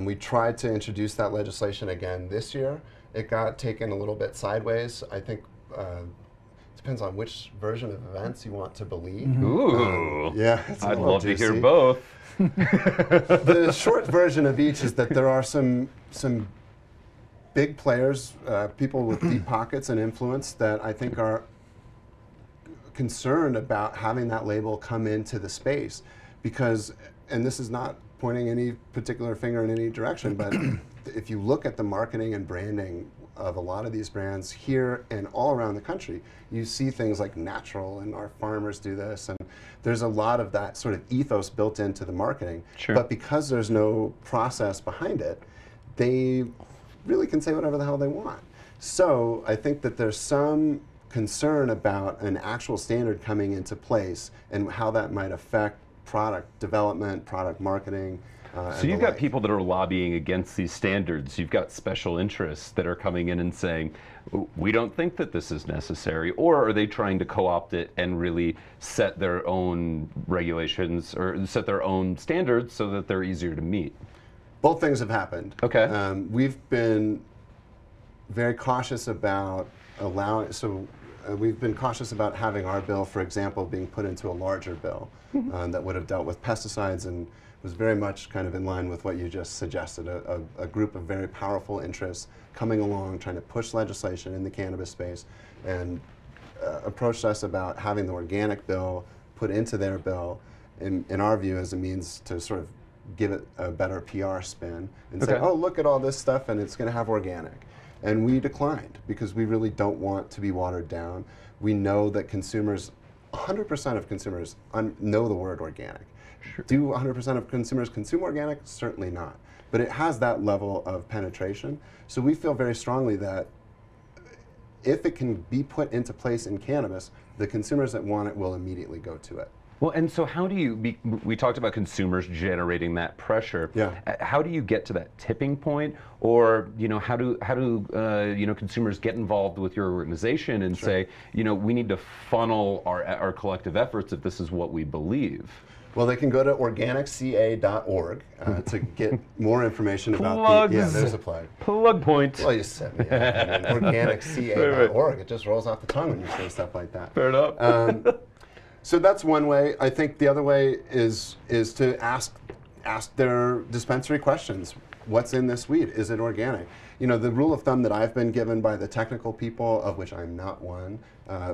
[SPEAKER 8] We tried to introduce that legislation again this year. It got taken a little bit sideways. I think depends on which version of events you want to believe.
[SPEAKER 2] Ooh.
[SPEAKER 8] Yeah.
[SPEAKER 2] I'd love to hear both.
[SPEAKER 8] The short version of each is that there are some big players, people with deep pockets and influence that I think are concerned about having that label come into the space because, and this is not pointing any particular finger in any direction, but if you look at the marketing and branding of a lot of these brands here and all around the country, you see things like natural and our farmers do this, and there's a lot of that sort of ethos built into the marketing.
[SPEAKER 2] Sure.
[SPEAKER 8] But because there's no process behind it, they really can say whatever the hell they want. So I think that there's some concern about an actual standard coming into place and how that might affect product development, product marketing.
[SPEAKER 2] So you've got people that are lobbying against these standards. You've got special interests that are coming in and saying, we don't think that this is necessary. Or are they trying to co-opt it and really set their own regulations or set their own standards so that they're easier to meet?
[SPEAKER 8] Both things have happened.
[SPEAKER 2] Okay.
[SPEAKER 8] We've been very cautious about we've been cautious about having our bill, for example, being put into a larger bill that would have dealt with pesticides and was very much kind of in line with what you just suggested, a group of very powerful interests coming along, trying to push legislation in the cannabis space, and approached us about having the organic bill put into their bill, in our view, as a means to sort of give it a better PR spin and say, oh, look at all this stuff and it's going to have organic. And we declined because we really don't want to be watered down. We know that consumers, 100% of consumers know the word organic. Sure. Do 100% of consumers consume organic? Certainly not. But it has that level of penetration. So we feel very strongly that if it can be put into place in cannabis, the consumers that want it will immediately go to it.
[SPEAKER 2] Well, and so how do you, we talked about consumers generating that pressure.
[SPEAKER 8] Yeah.
[SPEAKER 2] How do you get to that tipping point? Or, how do consumers get involved with your organization and say, we need to funnel our collective efforts if this is what we believe?
[SPEAKER 8] Well, they can go to organicca.org to get more information about
[SPEAKER 2] Plugs.
[SPEAKER 8] Yeah, there's a plug.
[SPEAKER 2] Plug point.
[SPEAKER 8] Well, you set me up. Organicca.org. It just rolls off the tongue when you say stuff like that.
[SPEAKER 2] Fair enough.
[SPEAKER 8] So that's one way. I think the other way is to ask their dispensary questions. What's in this weed? Is it organic? The rule of thumb that I've been given by the technical people, of which I'm not one,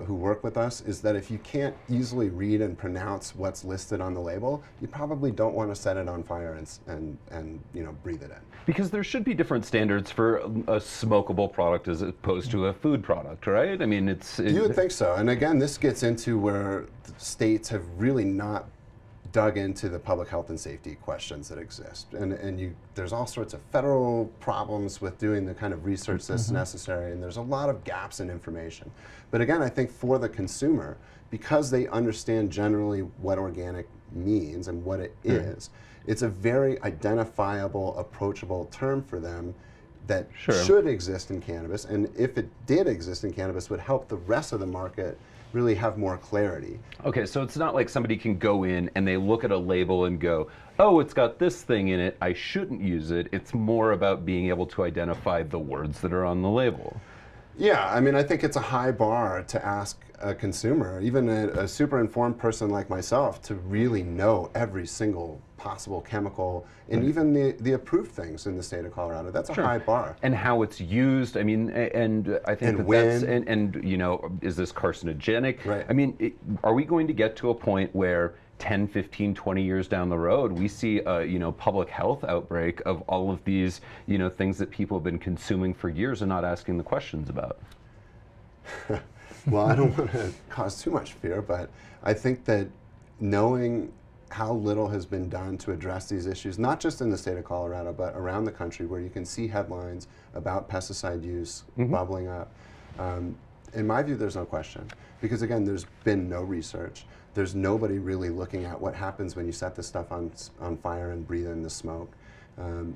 [SPEAKER 8] who work with us, is that if you can't easily read and pronounce what's listed on the label, you probably don't want to set it on fire and breathe it in.
[SPEAKER 2] Because there should be different standards for a smokable product as opposed to a food product, right? I mean,
[SPEAKER 8] You would think so. And again, this gets into where states have really not dug into the public health and safety questions that exist. And there's all sorts of federal problems with doing the kind of research that's necessary, and there's a lot of gaps in information. But again, I think for the consumer, because they understand generally what organic means and what it is, it's a very identifiable, approachable term for them that
[SPEAKER 2] Sure.
[SPEAKER 8] should exist in cannabis, and if it did exist in cannabis, would help the rest of the market really have more clarity.
[SPEAKER 2] Okay, so it's not like somebody can go in and they look at a label and go, oh, it's got this thing in it, I shouldn't use it. It's more about being able to identify the words that are on the label.
[SPEAKER 8] Yeah, I mean, I think it's a high bar to ask a consumer, even a super informed person like myself, to really know every single possible chemical and even the approved things in the state of Colorado. That's a high bar.
[SPEAKER 2] And how it's used. I mean, and I think
[SPEAKER 8] And
[SPEAKER 2] that's,
[SPEAKER 8] when.
[SPEAKER 2] and you know, is this carcinogenic?
[SPEAKER 8] Right.
[SPEAKER 2] I mean, are we going to get to a point where 10, 15, 20 years down the road, we see a, you know, public health outbreak of all of these, you know, things that people have been consuming for years and not asking the questions about?
[SPEAKER 8] Well, I don't want to cause too much fear, but I think that knowing how little has been done to address these issues, not just in the state of Colorado, but around the country, where you can see headlines about pesticide use bubbling up. In my view, there's no question. Because again, there's been no research. There's nobody really looking at what happens when you set this stuff on fire and breathe in the smoke.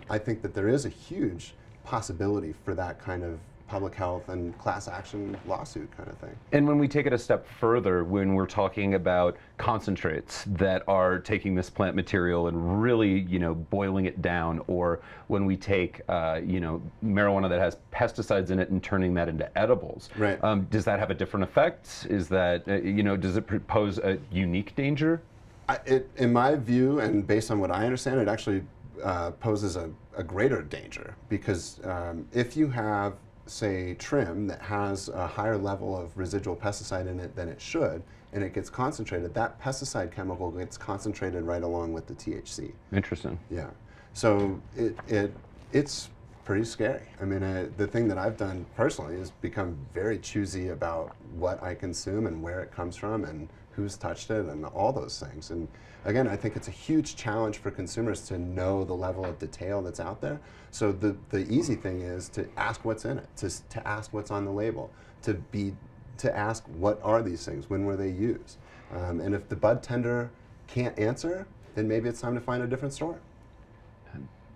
[SPEAKER 8] I think that there is a huge possibility for that kind of public health and class action lawsuit kind of thing.
[SPEAKER 2] And when we take it a step further, when we're talking about concentrates that are taking this plant material and really, you know, boiling it down, or when we take, you know, marijuana that has pesticides in it and turning that into edibles,
[SPEAKER 8] Right.
[SPEAKER 2] Does that have a different effect? Is that, you know, does it pose a unique danger?
[SPEAKER 8] In my view, and based on what I understand, it actually poses a greater danger, because if you have, say, trim that has a higher level of residual pesticide in it than it should, and it gets concentrated, that pesticide chemical gets concentrated right along with the THC.
[SPEAKER 2] Interesting.
[SPEAKER 8] Yeah. So it's pretty scary. I mean, the thing that I've done personally is become very choosy about what I consume and where it comes from and who's touched it and all those things. And again, I think it's a huge challenge for consumers to know the level of detail that's out there. So the easy thing is to ask what's in it, to ask what's on the label, to ask what are these things, when were they used. And if the bud tender can't answer, then maybe it's time to find a different store.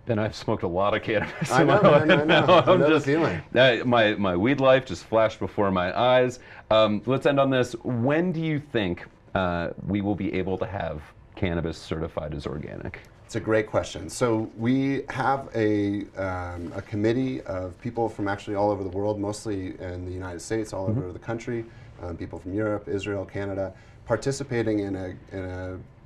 [SPEAKER 2] And I've smoked a lot of cannabis.
[SPEAKER 8] I know, I know. I know the feeling.
[SPEAKER 2] My weed life just flashed before my eyes. Let's end on this. When do you think we will be able to have cannabis certified as organic?
[SPEAKER 8] It's a great question. So we have a committee of people from actually all over the world, mostly in the United States, all over the country, people from Europe, Israel, Canada, participating in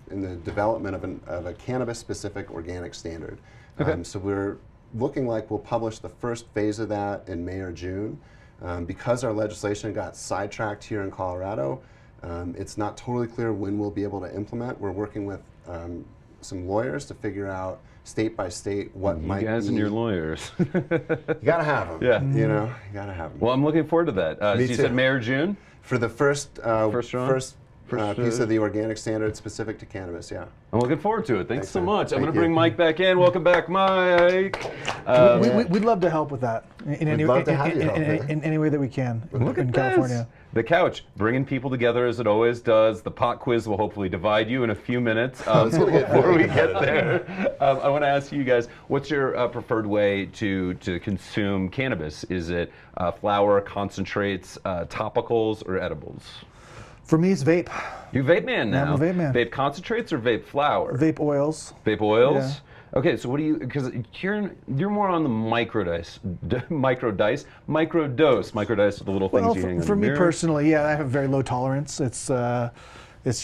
[SPEAKER 8] the development of a cannabis-specific organic standard.
[SPEAKER 2] Okay.
[SPEAKER 8] So we're looking like we'll publish the first phase of that in May or June. Because our legislation got sidetracked here in Colorado, it's not totally clear when we'll be able to implement. We're working with some lawyers to figure out state by state what might be.
[SPEAKER 2] You guys and your lawyers.
[SPEAKER 8] You gotta have them.
[SPEAKER 2] Yeah.
[SPEAKER 8] You know, you gotta have them.
[SPEAKER 2] Well, I'm looking forward to that. So you
[SPEAKER 8] too.
[SPEAKER 2] said May or June?
[SPEAKER 8] For the first piece of the organic standard specific to cannabis, yeah.
[SPEAKER 2] I'm looking forward to it. Thanks so
[SPEAKER 8] man.
[SPEAKER 2] much. I'm
[SPEAKER 8] Thank
[SPEAKER 2] going to
[SPEAKER 8] you.
[SPEAKER 2] bring Mike back in. Welcome back, Mike.
[SPEAKER 6] We'd love to help with that in any
[SPEAKER 8] love to have you help,
[SPEAKER 6] in any way that we can
[SPEAKER 2] Look
[SPEAKER 6] in
[SPEAKER 2] at
[SPEAKER 6] California.
[SPEAKER 2] this. The couch, bringing people together as it always does. The pop quiz will hopefully divide you in a few minutes. Before we get there, I want to ask you guys, what's your preferred way to consume cannabis? Is it flower, concentrates, topicals, or edibles?
[SPEAKER 6] For me, it's vape.
[SPEAKER 2] You vape man now.
[SPEAKER 6] I'm a vape man.
[SPEAKER 2] Vape concentrates or vape flower?
[SPEAKER 6] Vape oils.
[SPEAKER 2] Vape oils?
[SPEAKER 6] Yeah.
[SPEAKER 2] Okay, so what do you, because you're more on the microdose, microdose, the little things
[SPEAKER 6] Well,
[SPEAKER 2] you hang on
[SPEAKER 6] for
[SPEAKER 2] your
[SPEAKER 6] me
[SPEAKER 2] mirror.
[SPEAKER 6] personally, yeah, I have very low tolerance. It's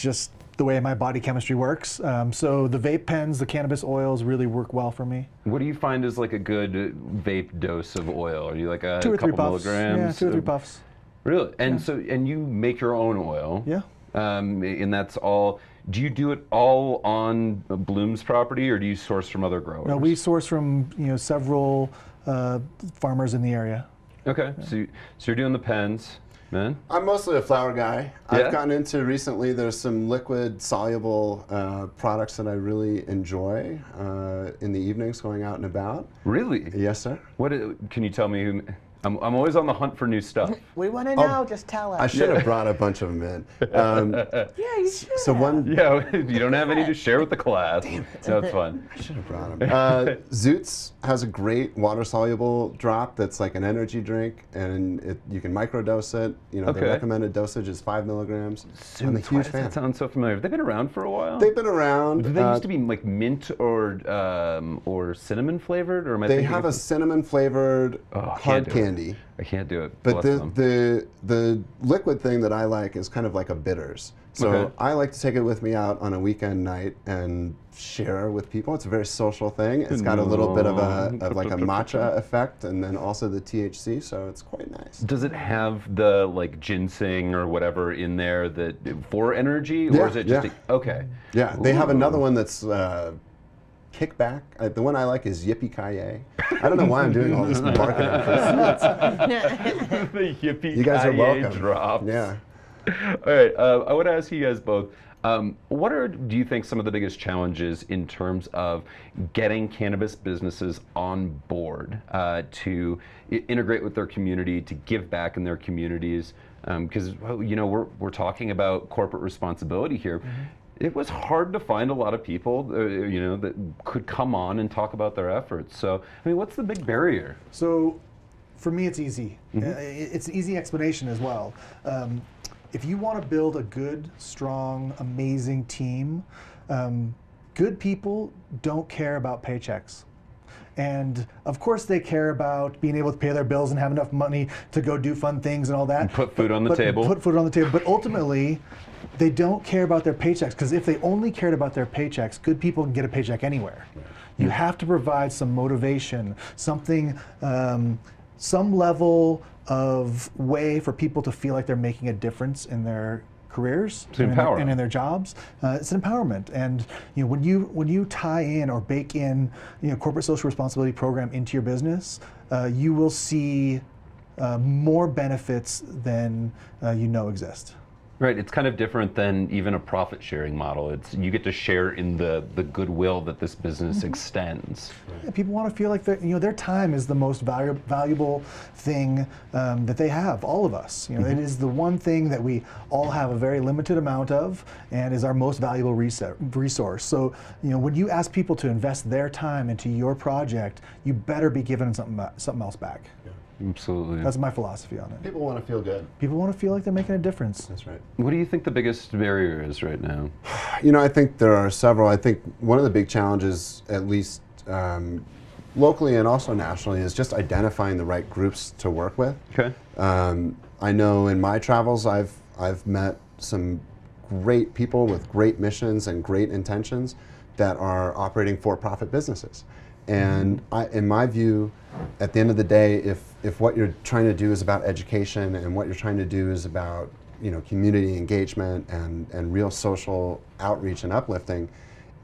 [SPEAKER 6] just the way my body chemistry works. So the vape pens, the cannabis oils really work well for me.
[SPEAKER 2] What do you find is like a good vape dose of oil? Are you like a
[SPEAKER 6] 2 or 3
[SPEAKER 2] couple
[SPEAKER 6] puffs.
[SPEAKER 2] milligrams?
[SPEAKER 6] Yeah, 2 or 3 puffs.
[SPEAKER 2] Really? And and you make your own oil?
[SPEAKER 6] Yeah.
[SPEAKER 2] And that's all. Do you do it all on Bloom's property, or do you source from other growers?
[SPEAKER 6] No, we source from several farmers in the area.
[SPEAKER 2] Okay, so you're doing the pens, man.
[SPEAKER 8] I'm mostly a flower guy.
[SPEAKER 2] Yeah?
[SPEAKER 8] I've gotten into recently, there's some liquid soluble products that I really enjoy in the evenings going out and about.
[SPEAKER 2] Really?
[SPEAKER 8] Yes, sir.
[SPEAKER 2] What can you tell me? I'm always on the hunt for new stuff.
[SPEAKER 1] We want to know. Just tell us.
[SPEAKER 8] I should have brought a bunch of them in.
[SPEAKER 1] Yeah, you should.
[SPEAKER 8] So one,
[SPEAKER 2] Yeah, you don't have any to share with the class. So it's fun.
[SPEAKER 8] I should have brought them. Zoots has a great water-soluble drop that's like an energy drink, and you can microdose it. You know, the recommended dosage is 5 milligrams. I'm a
[SPEAKER 2] Zoots, why
[SPEAKER 8] huge
[SPEAKER 2] does
[SPEAKER 8] fan.
[SPEAKER 2] that sound so familiar? Have they been around for a while?
[SPEAKER 8] They've been around.
[SPEAKER 2] Did they used to be like mint or cinnamon flavored, or am I
[SPEAKER 8] They
[SPEAKER 2] thinking
[SPEAKER 8] have
[SPEAKER 2] of
[SPEAKER 8] a cinnamon flavored
[SPEAKER 2] can't
[SPEAKER 8] hard
[SPEAKER 2] do it.
[SPEAKER 8] candy.
[SPEAKER 2] I can't do it.
[SPEAKER 8] But
[SPEAKER 2] Bless them.
[SPEAKER 8] the liquid thing that I like is kind of like a bitters. So I like to take it with me out on a weekend night and share with people. It's a very social thing. It's got a little bit of like a matcha effect, and then also the THC. So it's quite nice.
[SPEAKER 2] Does it have the like ginseng or whatever in there that for energy, or is it just okay?
[SPEAKER 8] Yeah, they have another one that's. Kickback. The one I like is Yippee-Ki-Yay. I don't know why I'm doing all this marketing for
[SPEAKER 2] The yippee
[SPEAKER 8] You guys are welcome.
[SPEAKER 2] drops.
[SPEAKER 8] Yeah.
[SPEAKER 2] All right. I want to ask you guys both. What do you think, some of the biggest challenges in terms of getting cannabis businesses on board to integrate with their community, to give back in their communities? Because you know, we're talking about corporate responsibility here. Mm-hmm. It was hard to find a lot of people, you know, that could come on and talk about their efforts. So, I mean, what's the big barrier?
[SPEAKER 6] So, for me, it's easy. It's an easy explanation as well. If you want to build a good, strong, amazing team, good people don't care about paychecks. And of course they care about being able to pay their bills and have enough money to go do fun things and all that.
[SPEAKER 2] And put food on the table.
[SPEAKER 6] Put food on the table. But ultimately, they don't care about their paychecks, because if they only cared about their paychecks, good people can get a paycheck anywhere. You have to provide some motivation, something, some level of way for people to feel like they're making a difference in their careers and in their jobs. It's an empowerment, and you know, when you tie in or bake in, you know, corporate social responsibility program into your business, you will see more benefits than you know exist.
[SPEAKER 2] Right, it's kind of different than even a profit-sharing model. It's you get to share in the goodwill that this business extends.
[SPEAKER 6] Yeah, people want to feel like their time is the most valuable thing that they have. All of us, you know, it is the one thing that we all have a very limited amount of, and is our most valuable resource. So, you know, when you ask people to invest their time into your project, you better be giving them something else back.
[SPEAKER 8] Yeah.
[SPEAKER 2] Absolutely.
[SPEAKER 6] That's my philosophy on it.
[SPEAKER 8] People want to feel good.
[SPEAKER 6] People want to feel like they're making a difference.
[SPEAKER 8] That's right.
[SPEAKER 2] What do you think the biggest barrier is right now?
[SPEAKER 8] You know, I think there are several. I think one of the big challenges, at least locally and also nationally, is just identifying the right groups to work with.
[SPEAKER 2] Okay.
[SPEAKER 8] I know in my travels, I've met some great people with great missions and great intentions that are operating for-profit businesses. And in my view, at the end of the day, if what you're trying to do is about education, and what you're trying to do is about, you know, community engagement and real social outreach and uplifting,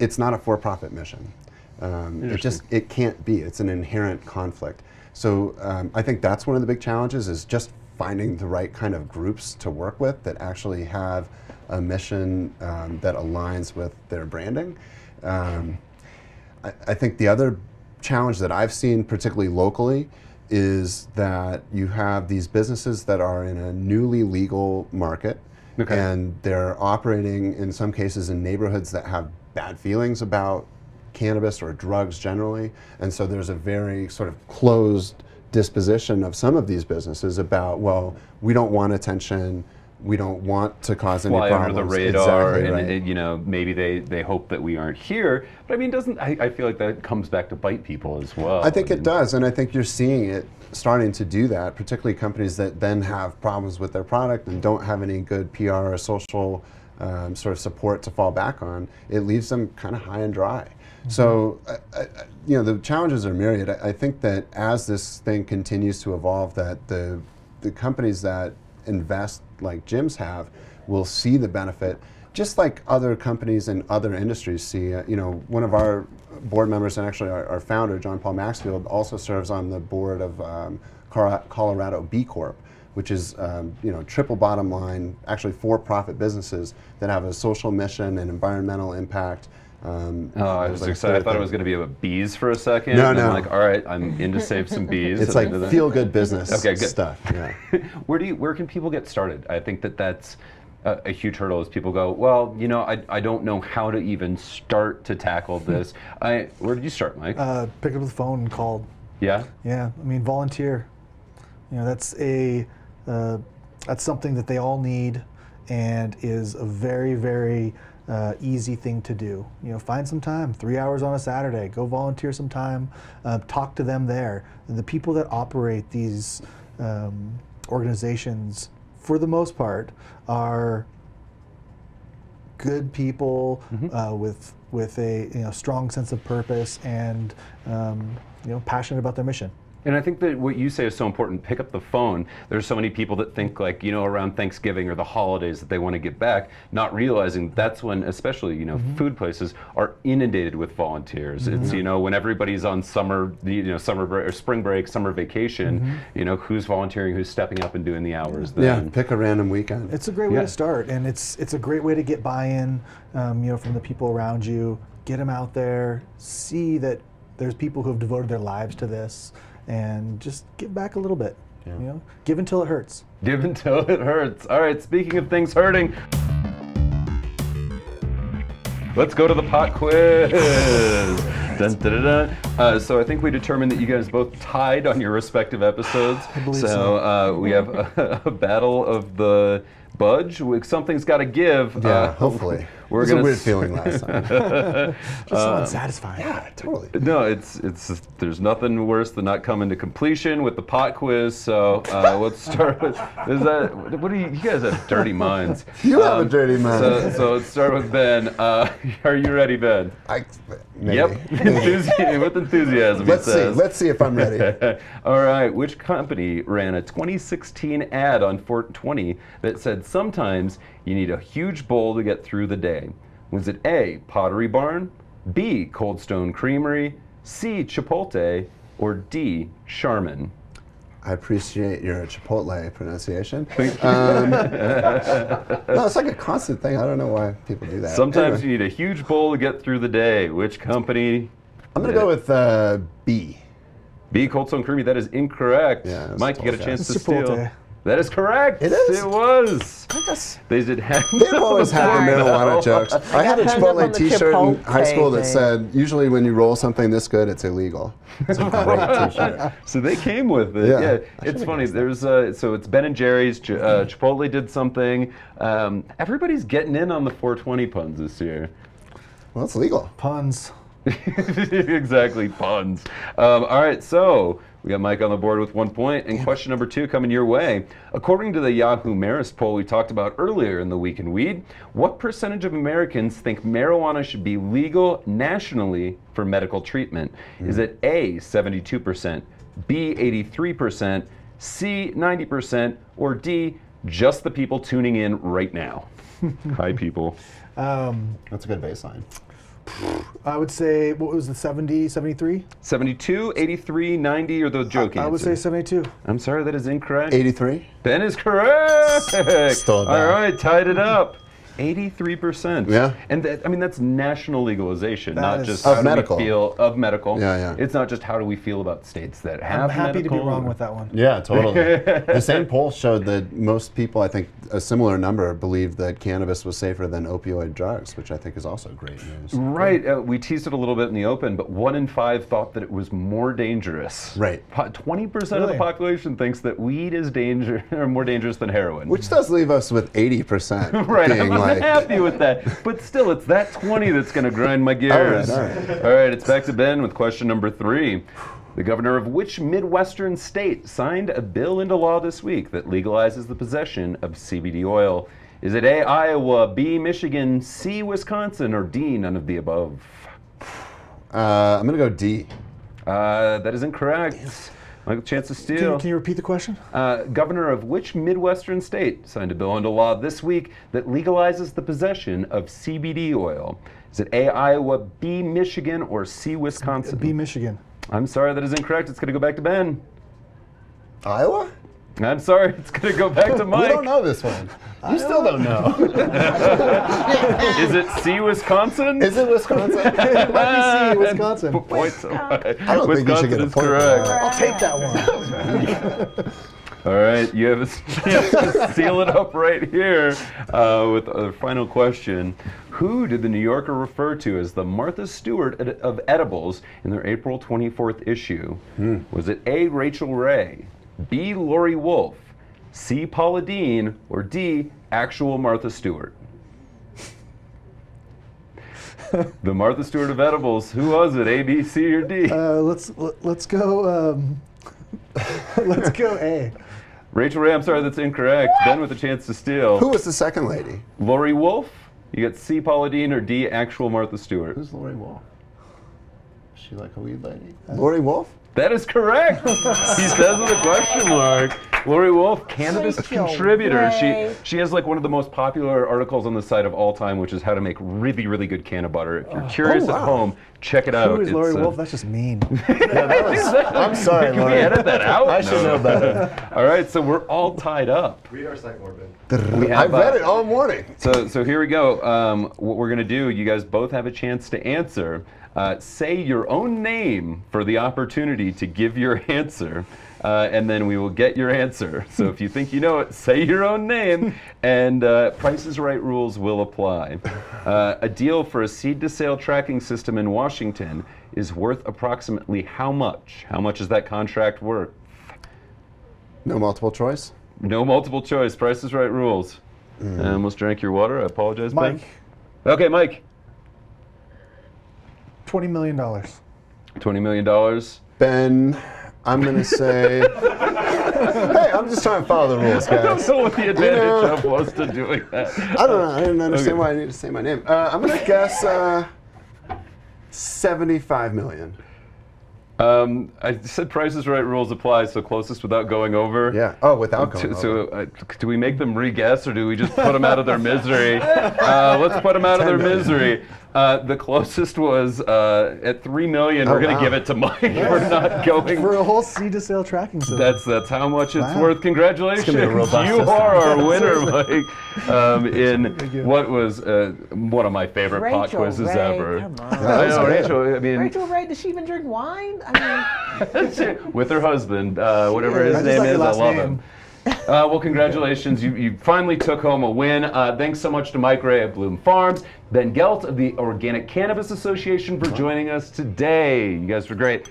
[SPEAKER 8] it's not a for-profit mission. It can't be. It's an inherent conflict. So I think that's one of the big challenges, is just finding the right kind of groups to work with that actually have a mission that aligns with their branding. I think the other challenge that I've seen, particularly locally, is that you have these businesses that are in a newly legal market, and they're operating in some cases in neighborhoods that have bad feelings about cannabis or drugs generally, and so there's a very sort of closed disposition of some of these businesses about, well, we don't want attention, we don't want to cause any problems.
[SPEAKER 2] Fly under the radar,
[SPEAKER 8] exactly,
[SPEAKER 2] and
[SPEAKER 8] right.
[SPEAKER 2] you know, maybe they hope that we aren't here. But I mean, I feel like that comes back to bite people as well.
[SPEAKER 8] I think it does, and I think you're seeing it starting to do that, particularly companies that then have problems with their product and don't have any good PR or social sort of support to fall back on. It leaves them kind of high and dry. So, you know, the challenges are myriad. I think that as this thing continues to evolve, that the companies that invest like gyms have will see the benefit, just like other companies in other industries see. You know, one of our board members, and actually our founder, John Paul Maxfield, also serves on the board of Colorado B Corp, which is you know, triple bottom line, actually for-profit businesses that have a social mission and environmental impact,
[SPEAKER 2] I was excited. I thought it was going to be about bees for a second.
[SPEAKER 8] No,
[SPEAKER 2] and
[SPEAKER 8] no.
[SPEAKER 2] I'm like, all right, I'm in to save some bees.
[SPEAKER 8] It's like feel-good business
[SPEAKER 2] Okay, good.
[SPEAKER 8] stuff. Yeah.
[SPEAKER 2] Where can people get started? I think that's a huge hurdle. Is people go, well, you know, I don't know how to even start to tackle this. Where did you start, Mike?
[SPEAKER 6] Picked up the phone and called.
[SPEAKER 2] Yeah.
[SPEAKER 6] Yeah, I mean, volunteer. You know, that's something that they all need, and is a very, very easy thing to do. You know, find some time, 3 hours on a Saturday, go volunteer some time, talk to them there. The people that operate these organizations, for the most part, are good people with a strong sense of purpose and passionate about their mission.
[SPEAKER 2] And I think that what you say is so important. Pick up the phone. There's so many people that think, like, you know, around Thanksgiving or the holidays that they want to give back, not realizing that's when, especially, you know, food places are inundated with volunteers. It's, you know, when everybody's on summer break or spring break, summer vacation, you know, who's volunteering, who's stepping up and doing the hours then.
[SPEAKER 8] Yeah, pick a random weekend.
[SPEAKER 6] It's a great way to start, and it's a great way to get buy-in, from the people around you. Get them out there, see that there's people who have devoted their lives to this, and just give back a little bit. You know, give until it hurts.
[SPEAKER 2] Give until it hurts. All right, speaking of things hurting, let's go to the pot quiz. Dun, dun, dun, dun. So I think we determined that you guys both tied on your respective episodes.
[SPEAKER 6] I believe so.
[SPEAKER 2] We have a battle of the budge. Something's got to give.
[SPEAKER 8] Yeah, hopefully. It was a weird feeling last time.
[SPEAKER 6] Just so unsatisfying.
[SPEAKER 8] Yeah, totally.
[SPEAKER 2] No, it's there's nothing worse than not coming to completion with the pot quiz. So let's start with, what do you guys have dirty minds?
[SPEAKER 8] You have a dirty mind.
[SPEAKER 2] So let's start with Ben. Are you ready, Ben?
[SPEAKER 8] Maybe.
[SPEAKER 2] Yep. With enthusiasm, he says.
[SPEAKER 8] Let's see if I'm ready.
[SPEAKER 2] All right. Which company ran a 2016 ad on 420 that said sometimes you need a huge bowl to get through the day? Was it A, Pottery Barn, B, Cold Stone Creamery, C, Chipotle, or D, Charmin?
[SPEAKER 8] I appreciate your Chipotle pronunciation. No, it's like a constant thing. I don't know why people do that.
[SPEAKER 2] Sometimes you need a huge bowl to get through the day. Which company?
[SPEAKER 8] I'm going to go with B.
[SPEAKER 2] B, Cold Stone Creamery. That is incorrect.
[SPEAKER 8] Yeah,
[SPEAKER 2] Mike, you get a chance to
[SPEAKER 6] It's
[SPEAKER 2] steal.
[SPEAKER 6] Chipotle.
[SPEAKER 2] That is correct.
[SPEAKER 8] It is?
[SPEAKER 2] It was.
[SPEAKER 8] Yes.
[SPEAKER 2] They did have.
[SPEAKER 8] They've always had the marijuana jokes. I had a
[SPEAKER 1] hung up on
[SPEAKER 8] Chipotle
[SPEAKER 1] the
[SPEAKER 8] t-shirt in
[SPEAKER 1] Chipotle
[SPEAKER 8] high school that
[SPEAKER 1] thing.
[SPEAKER 8] said, usually when you roll something this good, it's illegal. It's a great t-shirt.
[SPEAKER 2] So they came with it.
[SPEAKER 8] Yeah.
[SPEAKER 2] It's funny. There's so it's Ben and Jerry's. Chipotle did something. Everybody's getting in on the 420 puns this year.
[SPEAKER 8] Well, it's legal.
[SPEAKER 6] Puns.
[SPEAKER 2] Exactly, puns. All right, so we got Mike on the board with 1 point, and question number 2 coming your way. According to the Yahoo Marist poll we talked about earlier in the Week in Weed, what percentage of Americans think marijuana should be legal nationally for medical treatment? Is it A, 72%, B, 83%, C, 90%, or D, just the people tuning in right now? Hi, people.
[SPEAKER 8] That's a good baseline.
[SPEAKER 6] I would say, what was the 70, 73?
[SPEAKER 2] 72, 83, 90, or the joke
[SPEAKER 6] I would
[SPEAKER 2] answer?
[SPEAKER 6] say 72.
[SPEAKER 2] I'm sorry, that is incorrect.
[SPEAKER 8] 83?
[SPEAKER 2] Ben is correct.
[SPEAKER 8] Stole that.
[SPEAKER 2] All right, tied it up. 83%.
[SPEAKER 8] Yeah.
[SPEAKER 2] And that's national legalization,
[SPEAKER 6] That
[SPEAKER 2] not
[SPEAKER 6] is-
[SPEAKER 2] just
[SPEAKER 8] Of
[SPEAKER 2] how
[SPEAKER 8] medical.
[SPEAKER 2] do we feel of medical.
[SPEAKER 8] Yeah, yeah.
[SPEAKER 2] It's not just how do we feel about states that have
[SPEAKER 6] I'm happy to be
[SPEAKER 2] medical.
[SPEAKER 6] wrong with that one.
[SPEAKER 8] Yeah, totally. The same poll showed that most people, I think a similar number, believed that cannabis was safer than opioid drugs, which I think is also great news.
[SPEAKER 2] Right. We teased it a little bit in the open, but 1 in 5 thought that it was more dangerous.
[SPEAKER 8] Right.
[SPEAKER 2] 20% of the
[SPEAKER 6] Really?
[SPEAKER 2] population thinks that weed is more dangerous than heroin.
[SPEAKER 8] Which does leave us with 80%
[SPEAKER 2] Right,
[SPEAKER 8] being
[SPEAKER 2] I'm
[SPEAKER 8] like,
[SPEAKER 2] happy with that. But still, it's that 20 that's going to grind my gears.
[SPEAKER 8] All right.
[SPEAKER 2] All right, it's back to Ben with question number 3. The governor of which Midwestern state signed a bill into law this week that legalizes the possession of CBD oil? Is it A, Iowa, B, Michigan, C, Wisconsin, or D, none of the above?
[SPEAKER 8] I'm going to go D.
[SPEAKER 2] That is incorrect. Michael, chance to steal.
[SPEAKER 6] Can you repeat the question?
[SPEAKER 2] Governor of which Midwestern state signed a bill into law this week that legalizes the possession of CBD oil? Is it A, Iowa, B, Michigan, or C, Wisconsin?
[SPEAKER 6] B, Michigan.
[SPEAKER 2] I'm sorry, that is incorrect. It's going to go back to Ben.
[SPEAKER 8] Iowa?
[SPEAKER 2] I'm sorry, it's going to go back to Mike.
[SPEAKER 8] We don't know this one. You still don't know.
[SPEAKER 2] Is it C, Wisconsin?
[SPEAKER 8] Is it Wisconsin?
[SPEAKER 6] It might be C, Wisconsin.
[SPEAKER 2] Points away.
[SPEAKER 8] I don't think you should get a point.
[SPEAKER 2] Correct.
[SPEAKER 6] I'll take that one.
[SPEAKER 2] All right, you have a chance to seal it up right here with a final question. Who did the New Yorker refer to as the Martha Stewart of edibles in their April 24th issue? Was it A, Rachel Ray, B, Lori Wolf, C, Paula Deen, or D, actual Martha Stewart? The Martha Stewart of edibles, who was it, A, B, C, or D?
[SPEAKER 6] Let's go. Let's go A.
[SPEAKER 2] Rachel Ray, I'm sorry, that's incorrect. Ben with a chance to steal.
[SPEAKER 8] Who was the second lady?
[SPEAKER 2] Lori Wolf. You got C, Paula Deen, or D, actual Martha Stewart.
[SPEAKER 8] Who's Lori Wolf? Is she like a weed lady? Lori Wolf?
[SPEAKER 2] That is correct. He says with a question mark. Lori Wolf, Cannabis contributor. She has like one of the most popular articles on the site of all time, which is how to make really, really good canna butter. If you're curious at home, check it out.
[SPEAKER 6] Who is Lori Wolf? That's just mean.
[SPEAKER 8] I'm sorry,
[SPEAKER 2] Can we
[SPEAKER 8] Lori.
[SPEAKER 2] edit that out?
[SPEAKER 8] I should know better.
[SPEAKER 2] All right, so we're all tied up.
[SPEAKER 9] Read our site more, Ben.
[SPEAKER 8] I've read it all morning.
[SPEAKER 2] So here we go. What we're going to do, you guys both have a chance to answer. Say your own name for the opportunity to give your answer, and then we will get your answer. So if you think you know it, say your own name, and Price is Right rules will apply. A deal for a seed-to-sale tracking system in Washington is worth approximately how much? How much is that contract worth?
[SPEAKER 8] No multiple choice?
[SPEAKER 2] No multiple choice. Price is Right rules. I almost drank your water. I apologize,
[SPEAKER 6] Mike.
[SPEAKER 2] Ben. Okay, Mike.
[SPEAKER 6] $20 million.
[SPEAKER 2] $20 million.
[SPEAKER 8] Ben, I'm going to say... Hey, I'm just trying to follow the rules, guys.
[SPEAKER 2] I don't know what the advantage of was to doing that.
[SPEAKER 8] I don't know. I didn't understand why I need to say my name. I'm going to guess $75 million.
[SPEAKER 2] I said Price is Right rules apply, so closest without going over.
[SPEAKER 8] Yeah. Oh, without going over.
[SPEAKER 2] So do we make them re-guess, or do we just put them out of their misery? Let's put them out of their misery. The closest was at $3 million. We're going to give it to Mike. We're not going.
[SPEAKER 6] For a whole seed-to-sale tracking system.
[SPEAKER 2] That's how much it's worth. Congratulations.
[SPEAKER 8] It's gonna be a robust
[SPEAKER 2] you
[SPEAKER 8] system.
[SPEAKER 2] are our winner, Mike, in what was one of my favorite pot quizzes ever.
[SPEAKER 1] Come on.
[SPEAKER 2] I know, Rachel. I mean,
[SPEAKER 1] Rachel Ray, does she even drink wine? I mean,
[SPEAKER 2] with her husband, whatever his
[SPEAKER 6] I just
[SPEAKER 2] name
[SPEAKER 6] like
[SPEAKER 2] is,
[SPEAKER 6] your
[SPEAKER 2] I
[SPEAKER 6] last
[SPEAKER 2] love
[SPEAKER 6] name.
[SPEAKER 2] him. Well, congratulations. You finally took home a win. Thanks so much to Mike Ray of Bloom Farms, Ben Gelt of the Organic Cannabis Association for joining us today. You guys were great.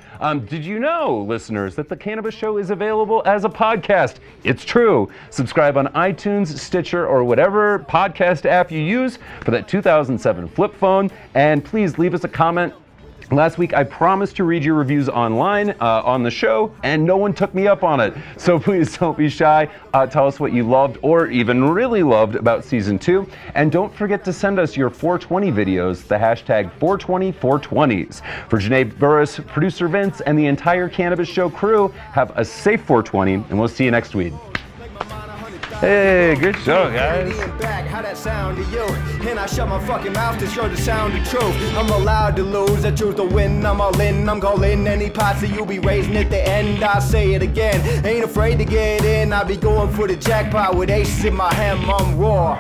[SPEAKER 2] Did you know, listeners, that the Cannabis Show is available as a podcast? It's true. Subscribe on iTunes, Stitcher, or whatever podcast app you use for that 2007 flip phone. And please leave us a comment. Last week, I promised to read your reviews online on the show, and no one took me up on it. So please don't be shy. Tell us what you loved or even really loved about Season 2. And don't forget to send us your 420 videos, the hashtag 420/420s. For Janae Burris, producer Vince, and the entire Cannabis Show crew, have a safe 420, and we'll see you next week. Hey, good show, guys.
[SPEAKER 10] How that sound to you? And I shut my fucking mouth to show the sound of truth. I'm allowed to lose, I choose to win. I'm all in, I'm calling any posse you'll be raising at the end. I say it again, ain't afraid to get in. I be going for the jackpot with aces in my hand, I'm raw.